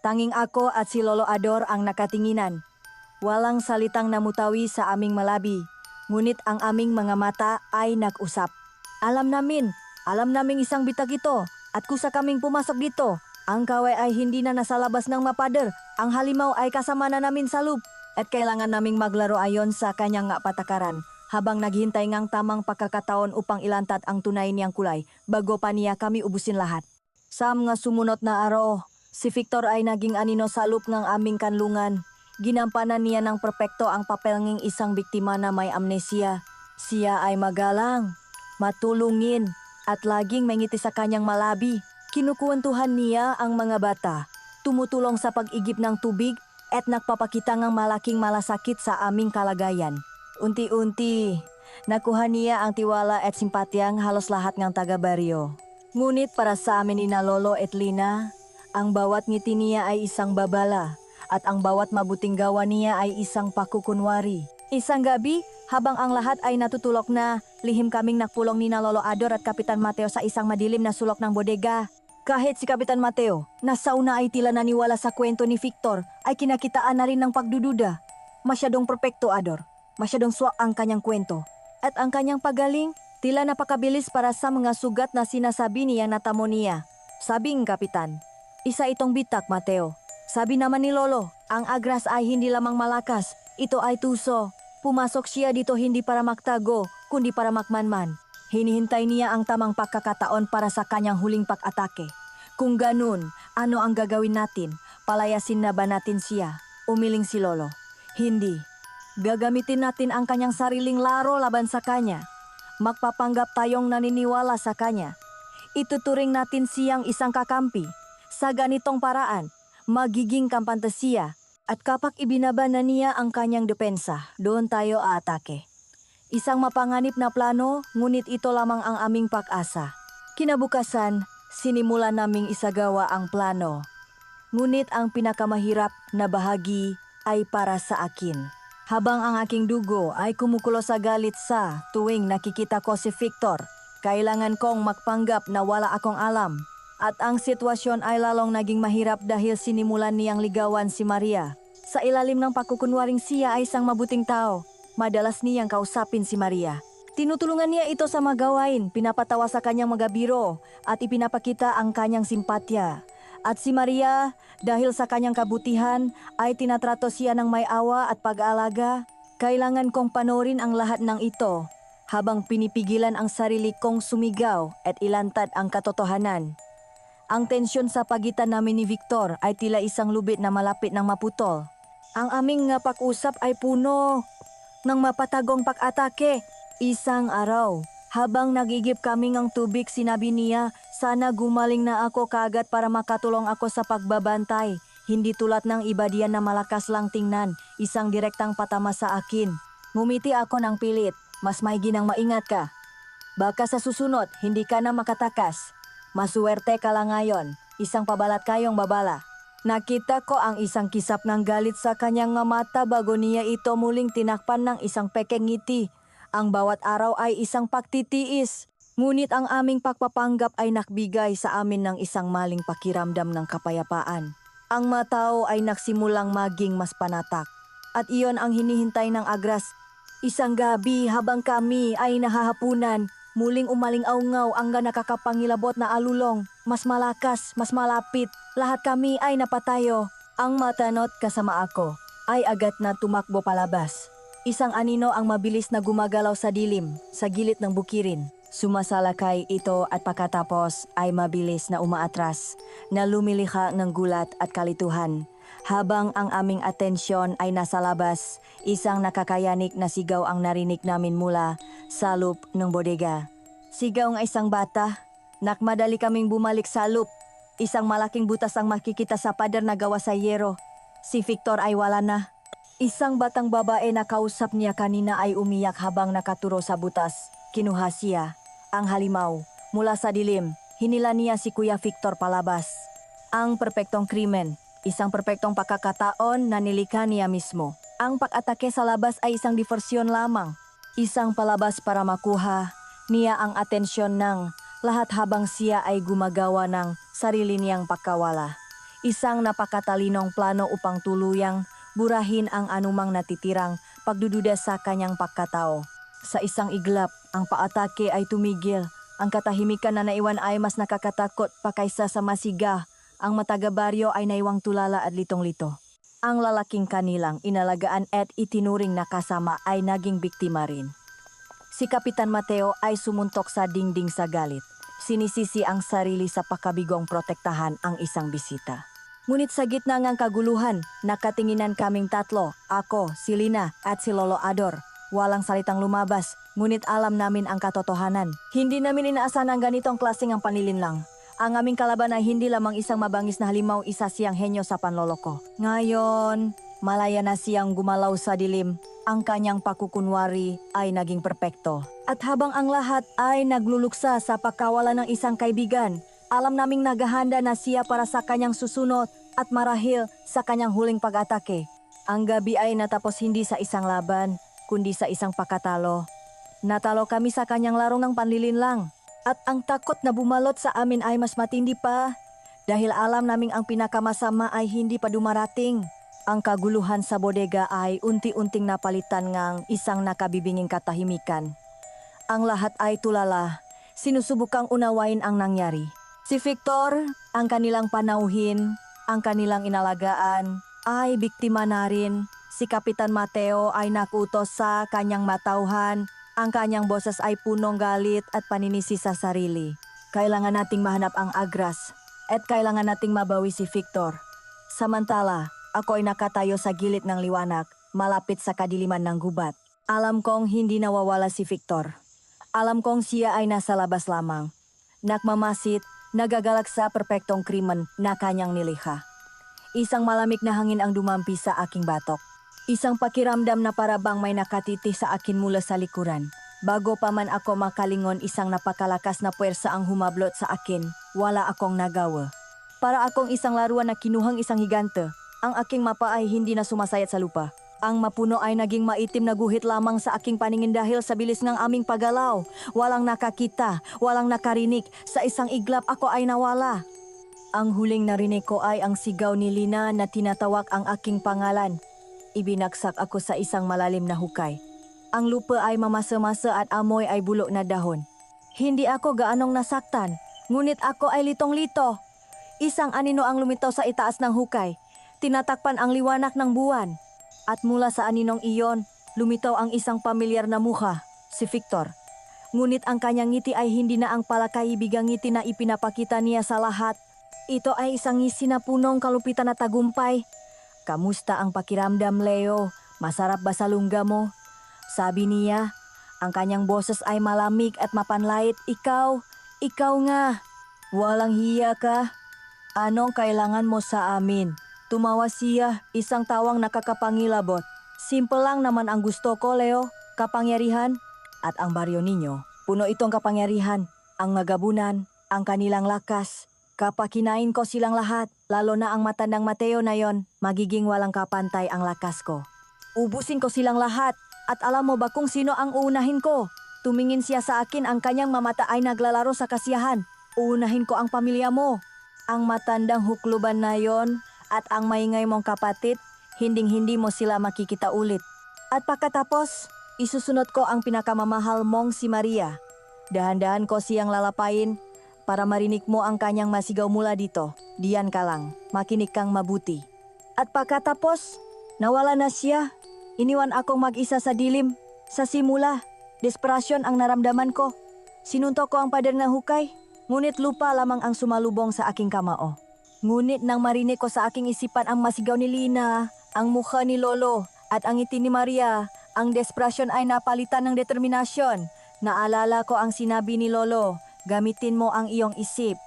Tanging ako at si Lolo Ador ang nakatinginan. Walang salitang namutawi sa aming malabi, ngunit ang aming mga mata ay nag-usap. Alam naming isang bitag ito, at kusa kaming pumasok dito. Ang kaway ay hindi na nasa labas ng mapader, ang halimaw ay kasama na namin sa loop. At kailangan naming maglaro ayon sa kanyang patakaran habang naghintay ngang tamang pagkakataon upang ilantat ang tunay niyang kulay bago pa niya kami ubusin lahat. Sa mga sumunod na araw, si Victor ay naging anino sa loop ng aming kanlungan. Ginampanan niya ng perpekto ang papel ng isang biktima na may amnesia. Siya ay magalang, matulungin at laging may ngiti sa kanyang malabi. Kinukuwentuhan niya ang mga bata, tumutulong sa pag-igip ng tubig at nagpapakita ng malaking malasakit sa aming kalagayan. Unti-unti, nakuha niya ang tiwala at simpatyang halos lahat ng taga-baryo. Ngunit para sa amin ni na Lolo at Lina, ang bawat ngiti niya ay isang babala at ang bawat mabuting gawa niya ay isang pakukunwari. Isang gabi, habang ang lahat ay natutulog na, lihim kaming nakpulong ni na Lolo Ador at Kapitan Mateo sa isang madilim na sulok ng bodega. Kahit si Kapitan Mateo, nasa una ay tila naniwala sa kwento ni Victor, ay kinakitaan na rin ng pagdududa. Masyadong perpekto, Ador. Masyadong swak ang kanyang kwento. At ang kanyang pagaling, tila napakabilis para sa mga sugat na sinasabi niya na tamo niya. Sabing Kapitan, isa itong bitak, Mateo. Sabi naman ni Lolo, ang agras ay hindi lamang malakas, ito ay tuso. Pumasok siya dito hindi para magtago, kundi para makmanman. Hinihintay niya ang tamang pagkakataon para sa kanyang huling pag-atake. Kung ganun, ano ang gagawin natin? Palayasin na ba natin siya? Umiling si Lolo. Hindi. Gagamitin natin ang kanyang sariling laro laban sa kanya. Magpapanggap tayong naniniwala sa kanya. Ituturing natin siyang isang kakampi. Sa ganitong paraan, magiging kampante siya. At kapag ibinaba na niya ang kanyang depensa, doon tayo aatake. Isang mapanganib na plano, ngunit ito lamang ang aming pag-asa. Kinabukasan, sinimula naming isagawa ang plano. Ngunit ang pinakamahirap na bahagi ay para sa akin. Habang ang aking dugo ay kumukulo sa galit sa tuwing nakikita ko si Victor, kailangan kong magpanggap na wala akong alam. At ang sitwasyon ay lalong naging mahirap dahil sinimulan niyang ligawan si Maria. Sa ilalim ng pagkukunwaring siya ay isang mabuting tao, madalas niyang kausapin si Maria. Tinutulungan niya ito sa mga gawain, pinapatawa sa kanyang mga biro at ipinapakita ang kanyang simpatya. At si Maria, dahil sa kanyang kabutihan, ay tinatrato siya ng may awa at pag-aalaga. Kailangan kong panoorin ang lahat ng ito habang pinipigilan ang sarili kong sumigaw at ilantad ang katotohanan. Ang tensyon sa pagitan namin ni Victor ay tila isang lubid na malapit ng maputol. Ang aming pag-usap ay puno ng mapatagong pag-atake. Isang araw, habang nagigip kami ng tubig, sinabi niya, sana gumaling na ako kaagad para makatulong ako sa pagbabantay. Hindi tulad ng iba diyan na malakas lang tingnan, isang direktang patama sa akin. Ngumiti ako ng pilit, mas maigi nang maingat ka. Baka sa susunod, hindi ka na makatakas. Masuwerte ka lang ngayon, isang pabalat kayong babala. Nakita ko ang isang kisap ng galit sa kanyang mata bago niya ito muling tinakpan ng isang pekeng ngiti. Ang bawat araw ay isang pagtitiis, ngunit ang aming pagpapanggap ay nakbigay sa amin ng isang maling pakiramdam ng kapayapaan. Ang matao ay nagsimulang maging mas panatak, at iyon ang hinihintay ng Agras. Isang gabi habang kami ay nahahapunan, muling umaling-aungaw ang nakakapangilabot na alulong. Mas malakas, mas malapit, lahat kami ay napatayo. Ang matanot kasama ako ay agad na tumakbo palabas. Isang anino ang mabilis na gumagalaw sa dilim, sa gilid ng bukirin. Sumasalakay ito at pagkatapos ay mabilis na umaatras, na lumilikha ng gulat at kalituhan. Habang ang aming atensyon ay nasa labas, isang nakakayanik na sigaw ang narinig namin mula sa loop ng bodega. Sigaw ng isang bata. Nakmadali kaming bumalik sa loop. Isang malaking butas ang makikita sa pader na gawa sa yero. Si Victor ay wala na. Isang batang babae na kausap niya kanina ay umiyak habang nakaturo sa butas. Kinuha siya ang halimaw. Mula sa dilim, hinila niya si Kuya Victor palabas. Ang perpektong krimen, isang perpektong pagkakataon na nilikha niya mismo. Ang pag-atake sa labas ay isang diversyon lamang. Isang palabas para makuha niya ang atensyon ng lahat habang siya ay gumagawa ng sarili niyang pagkawala. Isang napakatalinong plano upang tuluyang burahin ang anumang natitirang pagdududa sa kanyang pagkatao. Sa isang iglap, ang paatake ay tumigil. Ang katahimikan na naiwan ay mas nakakatakot pa kaysa sa masiga. Ang matagabaryo ay naiwang tulala at litong-lito. Ang lalaking kanilang inalagaan at itinuring na kasama ay naging biktima rin. Si Kapitan Mateo ay sumuntok sa dingding sa galit. Sinisisi ang sarili sa pakabigong protektahan ang isang bisita. Ngunit sa gitna ng kaguluhan, nakatinginan kaming tatlo, ako, si Lina at si Lolo Ador. Walang salitang lumabas, ngunit alam namin ang katotohanan. Hindi namin inaasahan ang ganitong klaseng ang panlilinlang. Ang aming kalaban ay hindi lamang isang mabangis na halimaw, isa siyang henyo sa panloloko. Ngayon, malaya na siyang gumalaw sa dilim. Ang kanyang pakukunwari ay naging perpekto. At habang ang lahat ay nagluluksa sa pagkawala ng isang kaibigan, alam naming naghahanda na siya para sa kanyang susunod at marahil sa kanyang huling pag-atake. Ang gabi ay natapos hindi sa isang laban, kundi sa isang pagkatalo. Natalo kami sa kanyang larong ng panlilinlang. At ang takot na bumalot sa amin ay mas matindi pa dahil alam naming ang pinakamasama ay hindi pa dumarating. Ang kaguluhan sa bodega ay unti-unting napalitan ng isang nakabibinging katahimikan. Ang lahat ay tulala, sinusubukang unawain ang nangyari. Si Victor, ang kanilang panauhin, ang kanilang inalagaan, ay biktima na rin. Si Kapitan Mateo ay nakutos sa kanyang matauhan. Ang kanyang boses ay punong galit at paninisi sa sarili. Kailangan nating mahanap ang Agras at kailangan nating mabawi si Victor. Samantala, ako ay nakatayo sa gilid ng liwanag, malapit sa kadiliman ng gubat. Alam kong hindi nawawala si Victor. Alam kong siya ay nasa labas lamang. Nakmamasid, nagagalak sa perpektong krimen na kanyang nilikha. Isang malamig na hangin ang dumampi sa aking batok. Isang pakiramdam na parabang may nakatiti sa akin mula sa likuran. Bago pa man ako makalingon, isang napakalakas na puwersa ang humablot sa akin. Wala akong nagawa. Para akong isang laruan na kinuhang isang higante. Ang aking mapa ay hindi na sumasayat sa lupa. Ang mapuno ay naging maitim na guhit lamang sa aking paningin dahil sa bilis ng aming paggalaw. Walang nakakita, walang nakarinig. Sa isang iglap ako ay nawala. Ang huling narinig ko ay ang sigaw ni Lina na tinatawag ang aking pangalan. Ibinagsak ako sa isang malalim na hukay. Ang lupa ay mamasa-masa at amoy ay bulok na dahon. Hindi ako gaanong nasaktan, ngunit ako ay litong-lito. Isang anino ang lumitaw sa itaas ng hukay. Tinatakpan ang liwanag ng buwan. At mula sa aninong iyon, lumitaw ang isang pamilyar na mukha, si Victor. Ngunit ang kanyang ngiti ay hindi na ang palakaibigang ngiti na ipinapakita niya sa lahat. Ito ay isang ngisi na punong kalupitan na tagumpay. Kamusta ang pakiramdam, Leo? Masarap ba sa lungga mo? Sabi niya, ang kanyang boses ay malamig at mapanlait. Ikaw nga. Walang hiya ka. Anong kailangan mo sa amin? Tumawa siya, isang tawang nakakapangilabot. Simple lang naman ang gusto ko, Leo. Kapangyarihan. At ang baryo ninyo, puno itong kapangyarihan. Ang magabunan, ang kanilang lakas. Kapag kinain ko silang lahat, lalo na ang matandang Mateo na yon, magiging walang kapantay ang lakas ko. Ubusin ko silang lahat. At alam mo ba kung sino ang uunahin ko? Tumingin siya sa akin, ang kanyang mamata ay naglalaro sa kasiyahan. Uunahin ko ang pamilya mo. Ang matandang hukluban na yon at ang maingay mong kapatid, hinding-hindi mo sila makikita ulit. At pagkatapos, isusunod ko ang pinakamamahal mong si Maria. Dahan-dahan ko siyang lalapain para marinig mo ang kanyang masigaw mula dito. Diyan ka lang, makinig kang mabuti. At pagkatapos, nawala na siya. Iniwan akong mag-isa sa dilim. Sa simula, desperasyon ang naramdaman ko. Sinuntok ko ang pader ng hukay, ngunit lupa lamang ang sumalubong sa aking kamao. Ngunit nang marinig ko sa aking isipan ang masigaw ni Lina, ang mukha ni Lolo, at ang ngiti ni Maria, ang desperasyon ay napalitan ng determinasyon. Naalala ko ang sinabi ni Lolo, gamitin mo ang iyong isip.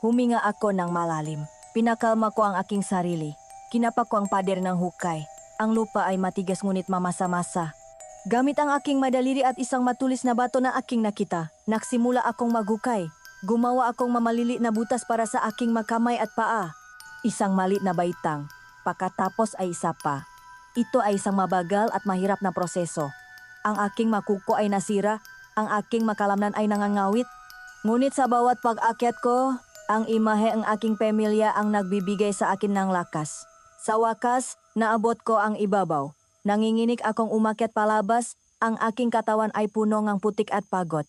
Huminga ako ng malalim. Pinakalma ko ang aking sarili. Kinapak ko ang pader ng hukay. Ang lupa ay matigas ngunit mamasa-masa. Gamit ang aking madaliri at isang matulis na bato na aking nakita, nagsimula akong maghukay. Gumawa akong mamalili na butas para sa aking makamay at paa. Isang malit na baitang, pagkatapos ay isa pa. Ito ay isang mabagal at mahirap na proseso. Ang aking makuko ay nasira, ang aking makalamnan ay nangangawit. Ngunit sa bawat pag-akyat ko, ang imahe ang aking pamilya ang nagbibigay sa akin ng lakas. Sa wakas, naabot ko ang ibabaw. Nanginginig akong umakyat palabas, ang aking katawan ay puno ng putik at pagod.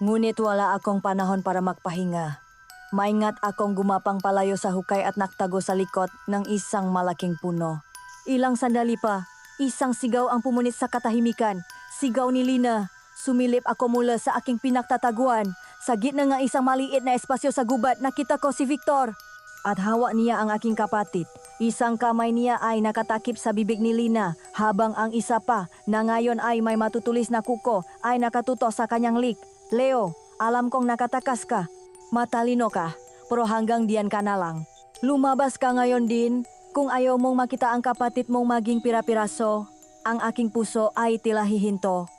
Ngunit wala akong panahon para magpahinga. Maingat akong gumapang palayo sa hukay at naktago sa likod ng isang malaking puno. Ilang sandali pa, isang sigaw ang pumunit sa katahimikan. Sigaw ni Lina. Sumilip ako mula sa aking pinagtataguan. Sa gitna ng isang maliit na espasyo sa gubat, nakita ko si Victor. At hawak niya ang aking kapatid. Isang kamay niya ay nakatakip sa bibig ni Lina, habang ang isa pa, na ngayon ay may matutulis na kuko, ay nakatuto sa kanyang lik. Leo, alam kong nakatakas ka. Matalino ka, pero hanggang diyan ka na lang. Lumabas ka ngayon din. Kung ayaw mong makita ang kapatid mong maging pira-piraso, ang aking puso ay tila hihinto.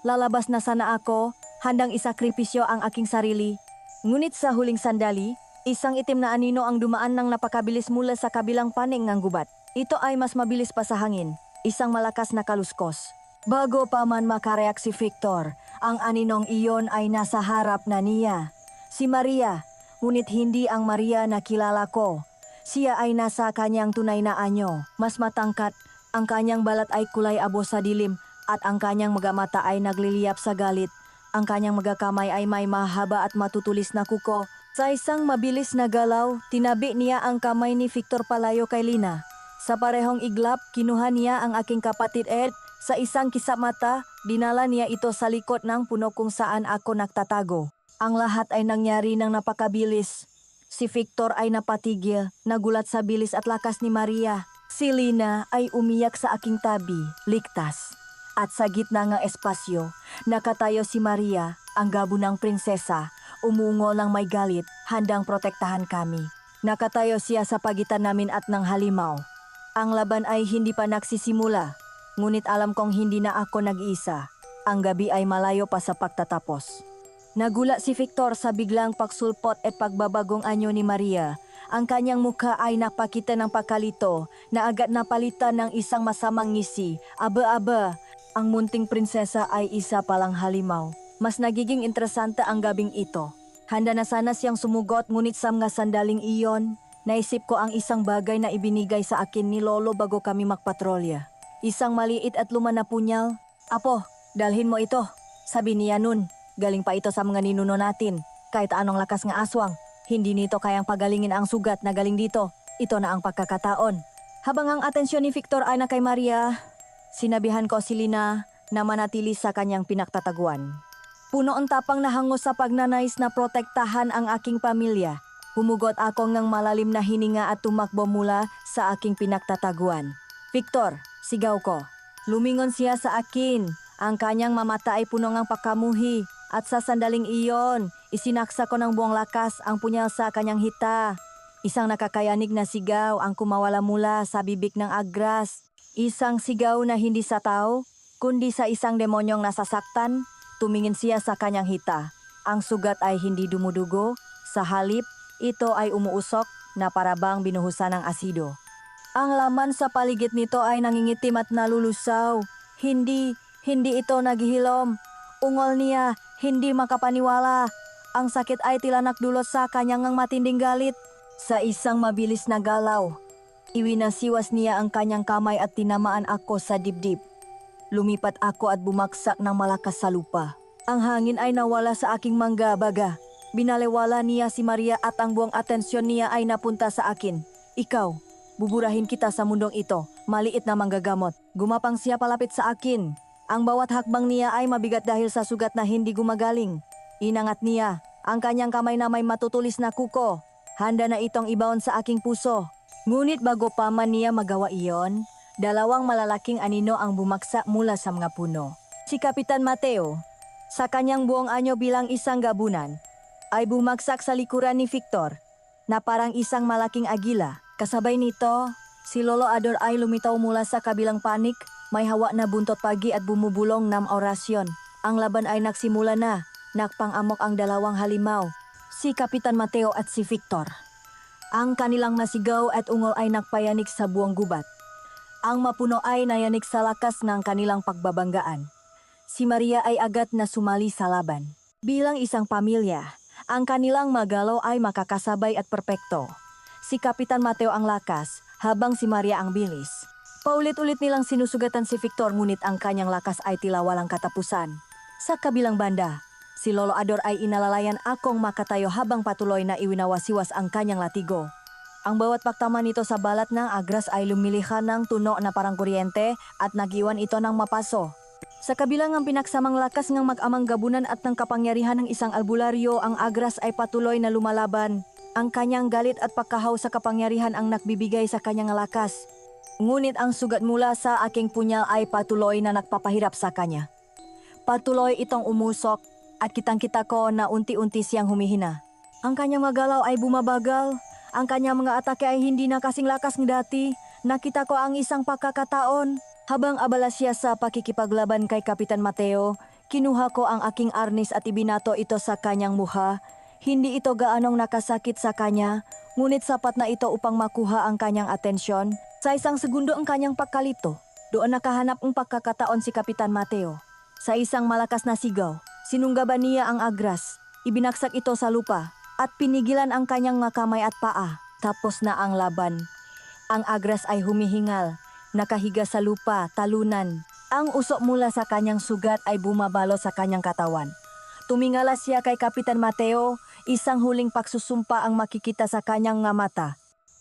Lalabas na sana ako, handang isakripisyo ang aking sarili. Ngunit sa huling sandali, isang itim na anino ang dumaan ng napakabilis mula sa kabilang panig ng gubat. Ito ay mas mabilis pa sa hangin, isang malakas na kaluskos. Bago pa man makareak si Victor, ang aninong iyon ay nasa harap na niya. Si Maria, ngunit hindi ang Maria na kilala ko. Siya ay nasa kanyang tunay na anyo, mas matangkat, ang kanyang balat ay kulay abo sa dilim, at ang kanyang mga mata ay nagliliyap sa galit. Ang kanyang mga kamay ay may mahaba at matutulis na kuko. Sa isang mabilis na galaw, tinabi niya ang kamay ni Victor palayo kay Lina. Sa parehong iglap, kinuha niya ang aking kapatid Ed. Sa isang kisap mata, dinala niya ito sa likod ng puno kung saan ako nagtatago. Ang lahat ay nangyari ng napakabilis. Si Victor ay napatigil, nagulat sa bilis at lakas ni Maria. Si Lina ay umiyak sa aking tabi, ligtas. At sa gitna ng espasyo, nakatayo si Maria, ang gabunang prinsesa, umungo ng may galit, handang protektahan kami. Nakatayo siya sa pagitan namin at ng halimaw. Ang laban ay hindi pa nagsisimula, ngunit alam kong hindi na ako nag-iisa. Ang gabi ay malayo pa sa pagtatapos. Nagulat si Victor sa biglang pagsulpot at pagbabagong anyo ni Maria. Ang kanyang mukha ay napakita ng pagkalito na agad napalitan ng isang masamang ngisi. Aba-aba, ang munting prinsesa ay isa palang halimaw. Mas nagiging interesante ang gabing ito. Handa na sana siyang sumugot ngunit sa mga sandaling iyon, naisip ko ang isang bagay na ibinigay sa akin ni Lolo bago kami magpatrolya. Isang maliit at luma na punyal. Apo, dalhin mo ito. Sabi niya nun, galing pa ito sa mga ninuno natin. Kahit anong lakas ng aswang, hindi nito kayang pagalingin ang sugat na galing dito. Ito na ang pagkakataon. Habang ang atensyon ni Victor ay na kay Maria, sinabihan ko si Lina na manatili sa kanyang pinagtataguan. Puno ang tapang na hangos sa pagnanais na protektahan ang aking pamilya. Humugot ako ng malalim na hininga at tumakbo mula sa aking pinagtataguan. Victor, sigaw ko. Lumingon siya sa akin. Ang kanyang mamata ay puno ng pagkamuhi. At sa sandaling iyon, isinaksa ko ng buong lakas ang punyal sa kanyang hita. Isang nakakayanig na sigaw ang kumawala mula sa bibig ng Agras. Isang sigaw na hindi sa tao, kundi sa isang demonyong nasasaktan. Tumingin siya sa kanyang hita. Ang sugat ay hindi dumudugo. Sa halip, ito ay umuusok na parabang binuhusan ng asido. Ang laman sa paligid nito ay nangingitim at nalulusaw. Hindi ito naghihilom. Ungol niya, hindi makapaniwala. Ang sakit ay tila nakdulot sa kanyang matinding galit. Sa isang mabilis na galaw, iwinasiwas niya ang kanyang kamay at tinamaan ako sa dibdib. Lumipat ako at bumagsak ng malakas sa lupa. Ang hangin ay nawala sa aking mangga-baga. Binalewala niya si Maria at ang buong atensyon niya ay napunta sa akin. Ikaw, buburahin kita sa mundong ito, maliit na manggagamot. Gumapang siya palapit sa akin. Ang bawat hakbang niya ay mabigat dahil sa sugat na hindi gumagaling. Inangat niya ang kanyang kamay na may matutulis na kuko. Handa na itong ibaon sa aking puso. Ngunit bago pa man niya magawa iyon, dalawang malalaking anino ang bumaksak mula sa mga puno. Si Kapitan Mateo, sa kanyang buong anyo bilang isang gabunan, ay bumagsak sa likuran ni Victor na parang isang malaking agila. Kasabay nito, si Lolo Ador ay lumitaw mula sa kabilang panik, may hawa na buntot pagi at bumubulong ng orasyon. Ang laban ay nagsimula na, nakpang-amok ang dalawang halimaw, si Kapitan Mateo at si Victor. Ang kanilang masigaw at ungol ay nakpayanig sa buong gubat. Ang mapuno ay nayanig sa lakas ng kanilang pagbabanggaan. Si Maria ay agad na sumali sa laban. Bilang isang pamilya, ang kanilang magalaw ay makakasabay at perpekto. Si Kapitan Mateo ang lakas, habang si Maria ang bilis. Paulit-ulit nilang sinusugatan si Victor ngunit ang kanyang lakas ay tila walang katapusan. Sa kabilang banda, si Lolo Ador ay inalalayan akong makatayo habang patuloy na iwinawasiwas ang kanyang latigo. Ang bawat paktama nito sa balat ng Agras ay lumilihan ng tuno na parang kuryente at nagiwan ito ng mapaso. Sa kabilang ang pinaksamang lakas ng mag-amang gabunan at ng kapangyarihan ng isang albularyo, ang Agras ay patuloy na lumalaban. Ang kanyang galit at pagkahaw sa kapangyarihan ang nagbibigay sa kanyang lakas. Ngunit ang sugat mula sa aking punyal ay patuloy na nagpapahirap sa kanya. Patuloy itong umusok at kitang-kita ko na unti-unti siyang humihina. Ang kanyang magalaw ay bumabagal. Ang kanyang mga atake ay hindi na kasing lakas ng dati. Nakita ko ang isang pagkakataon. Habang abala siya sa pakikipaglaban kay Kapitan Mateo, kinuha ko ang aking arnis at ibinato ito sa kanyang mukha. Hindi ito gaanong nakasakit sa kanya, ngunit sapat na ito upang makuha ang kanyang atensyon. Sa isang segundo ang kanyang pagkalito, doon nakahanap ang pagkakataon si Kapitan Mateo. Sa isang malakas na sigaw, sinunggaban niya ang Agras. Ibinagsak ito sa lupa at pinigilan ang kanyang mga kamay at paa. Tapos na ang laban. Ang Agras ay humihingal, nakahiga sa lupa, talunan. Ang usok mula sa kanyang sugat ay bumabalo sa kanyang katawan. Tumingala siya kay Kapitan Mateo, isang huling pagsusumpa ang makikita sa kanyang nga mata.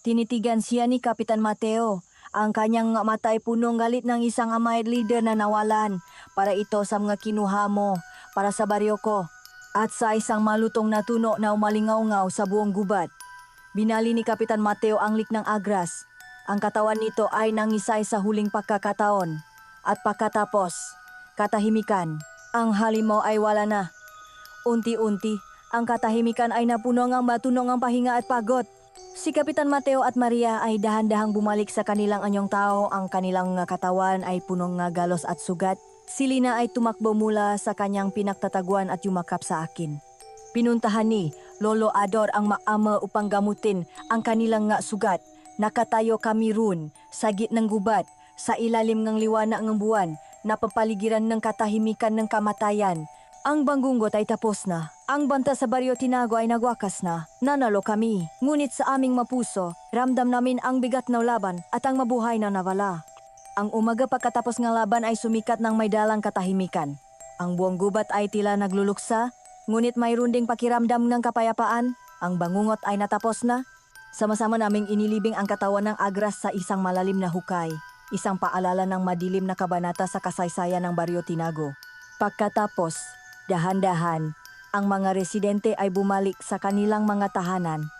Tinitigan siya ni Kapitan Mateo. Ang kanyang nga mata ay punong galit ng isang amay leader na nawalan. Para ito sa mga kinuha mo, para sa baryo ko. At sa isang malutong na tuno na umalingaw-ngaw sa buong gubat. Binali ni Kapitan Mateo ang lik ng Agras. Ang katawan nito ay nangisay sa huling pagkakataon. At pagkatapos, katahimikan. Ang halimaw ay wala na. Unti-unti, ang katahimikan ay napuno ng matunong ang pahinga at pagod. Si Kapitan Mateo at Maria ay dahan-dahang bumalik sa kanilang anyong tao. Ang kanilang katawan ay punong ng galos at sugat. Si Lina ay tumakbo mula sa kanyang pinagtataguan at yumakap sa akin. Pinuntahan ni Lolo Ador ang maama upang gamutin ang kanilang nga sugat. Nakatayo kami ron, sa ng gubat, sa ilalim ng liwana ng buwan, napapaligiran ng katahimikan ng kamatayan. Ang banggungot ay tapos na. Ang banta sa Baryo Tinago ay nagwakas na. Nanalo kami. Ngunit sa aming mapuso, ramdam namin ang bigat na laban at ang mabuhay na nawala. Ang umaga pagkatapos ng laban ay sumikat ng may dalang katahimikan. Ang buong gubat ay tila nagluluksa, ngunit mayroon ding pakiramdam ng kapayapaan. Ang bangungot ay natapos na. Sama-sama naming inilibing ang katawan ng Agras sa isang malalim na hukay. Isang paalala ng madilim na kabanata sa kasaysayan ng Baryo Tinago. Pagkatapos, dahan-dahan, ang mga residente ay bumalik sa kanilang mga tahanan.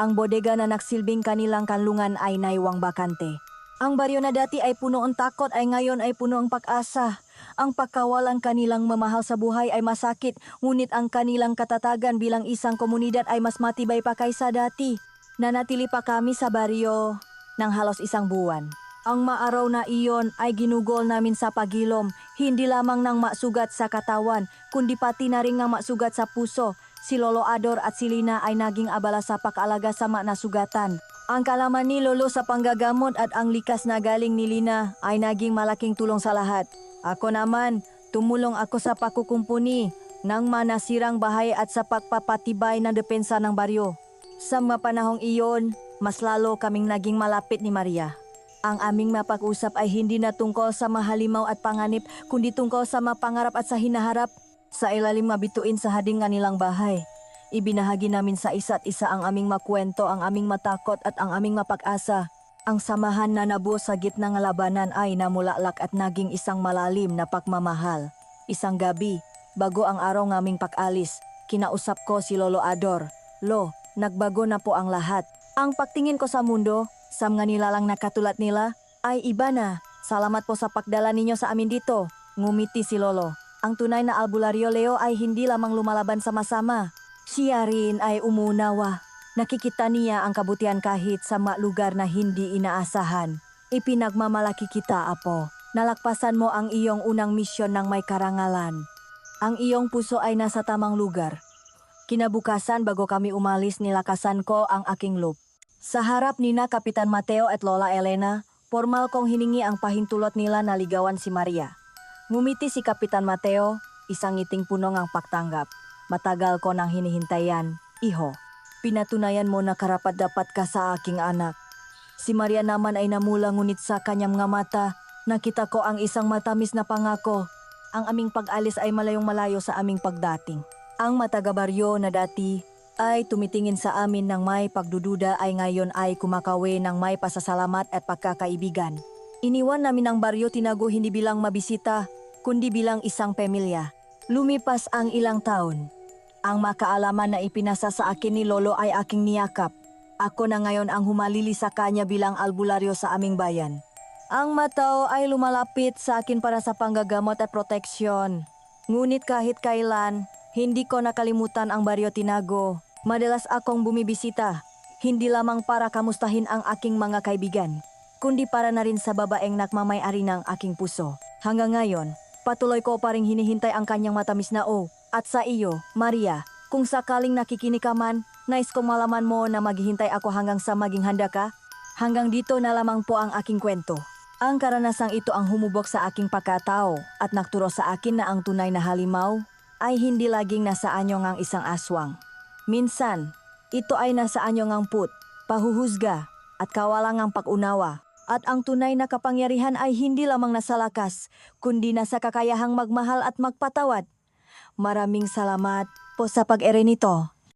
Ang bodega na nagsilbing kanilang kanlungan ay naiwang bakante. Ang baryo na dati ay puno ng takot ay ngayon ay puno ng pag-asa. Ang pagkawalan kanilang mamahal sa buhay ay masakit, ngunit ang kanilang katatagan bilang isang komunidad ay mas matibay pa kaysa dati. Nanatili pa kami sa baryo ng halos isang buwan. Ang maaraw na iyon ay ginugol namin sa pagilom, hindi lamang ng masugat sa katawan, kundi pati na rin ng masugat sa puso. Si Lolo Ador at si Lina ay naging abala sa pag-alaga sa mga nasugatan. Ang kalaman ni Lolo sa panggagamot at ang likas na galing ni Lina ay naging malaking tulong sa lahat. Ako naman, tumulong ako sa pakukumpuni ng manasirang bahay at sa pagpapatibay ng depensa ng baryo. Sa mga panahong iyon, mas lalo kaming naging malapit ni Maria. Ang aming mapag-usap ay hindi na tungkol sa mahalimaw at panganib, kundi tungkol sa mapangarap at sa hinaharap. Sa ilalim mabituin sa hading nilang bahay, ibinahagi namin sa isa't isa ang aming makwento, ang aming matakot at ang aming mapag-asa. Ang samahan na nabuo sa gitna ng labanan ay namulalak at naging isang malalim na pagmamahal. Isang gabi, bago ang araw ng aming pag-alis, kinausap ko si Lolo Ador. Lo, nagbago na po ang lahat. Ang pagtingin ko sa mundo, sa mga nilalang na katulad nila, ay iba na. Salamat po sa pagdala ninyo sa amin dito. Ngumiti si Lolo. Ang tunay na albularyo Leo ay hindi lamang lumalaban sama-sama. Siya rin ay umunawa. Nakikita niya ang kabutihan kahit sa mga lugar na hindi inaasahan. Ipinagmamalaki kita, Apo. Nalakpasan mo ang iyong unang misyon ng may karangalan. Ang iyong puso ay nasa tamang lugar. Kinabukasan bago kami umalis, nilakasan ko ang aking loop. Sa harap nina Kapitan Mateo at Lola Elena, formal kong hiningi ang pahintulot nila na ligawan si Maria. Ngumiti si Kapitan Mateo, isang ngiting puno ng pagtanggap. Matagal ko nang hinihintayan, Iho. Pinatunayan mo na karapat-dapat ka sa aking anak. Si Maria naman ay namula, ngunit sa kanyang mga mata, nakita ko ang isang matamis na pangako. Ang aming pag-alis ay malayong-malayo sa aming pagdating. Ang matagabaryo na dati ay tumitingin sa amin ng may pagdududa ay ngayon ay kumakawi ng may pasasalamat at pagkakaibigan. Iniwan namin ang Baryo Tinago hindi bilang mabisita, kundi bilang isang pamilya. Lumipas ang ilang taon. Ang makaalaman na ipinasa sa akin ni Lolo ay aking niyakap. Ako na ngayon ang humalili sa kanya bilang albularyo sa aming bayan. Ang matao ay lumalapit sa akin para sa panggagamot at proteksyon. Ngunit kahit kailan, hindi ko nakalimutan ang Baryo Tinago. Madalas akong bumibisita, hindi lamang para kamustahin ang aking mga kaibigan, kundi para na rin sa babaeng nagmamay-ari ng aking puso. Hanggang ngayon, patuloy ko pa rin hinihintay ang kanyang matamis na o. At sa iyo, Maria, kung sakaling nakikinig ka man, nais kong malaman mo na maghihintay ako hanggang sa maging handa ka. Hanggang dito na lamang po ang aking kwento. Ang karanasang ito ang humubog sa aking pagkatao at nagturo sa akin na ang tunay na halimaw ay hindi laging nasa anyo ng isang aswang. Minsan, ito ay nasa anyo ng put, pahuhusga at kawalangang pag-unawa. At ang tunay na kapangyarihan ay hindi lamang nasa lakas, kundi nasa kakayahang magmahal at magpatawad. Maraming salamat po sa pag-ere nito.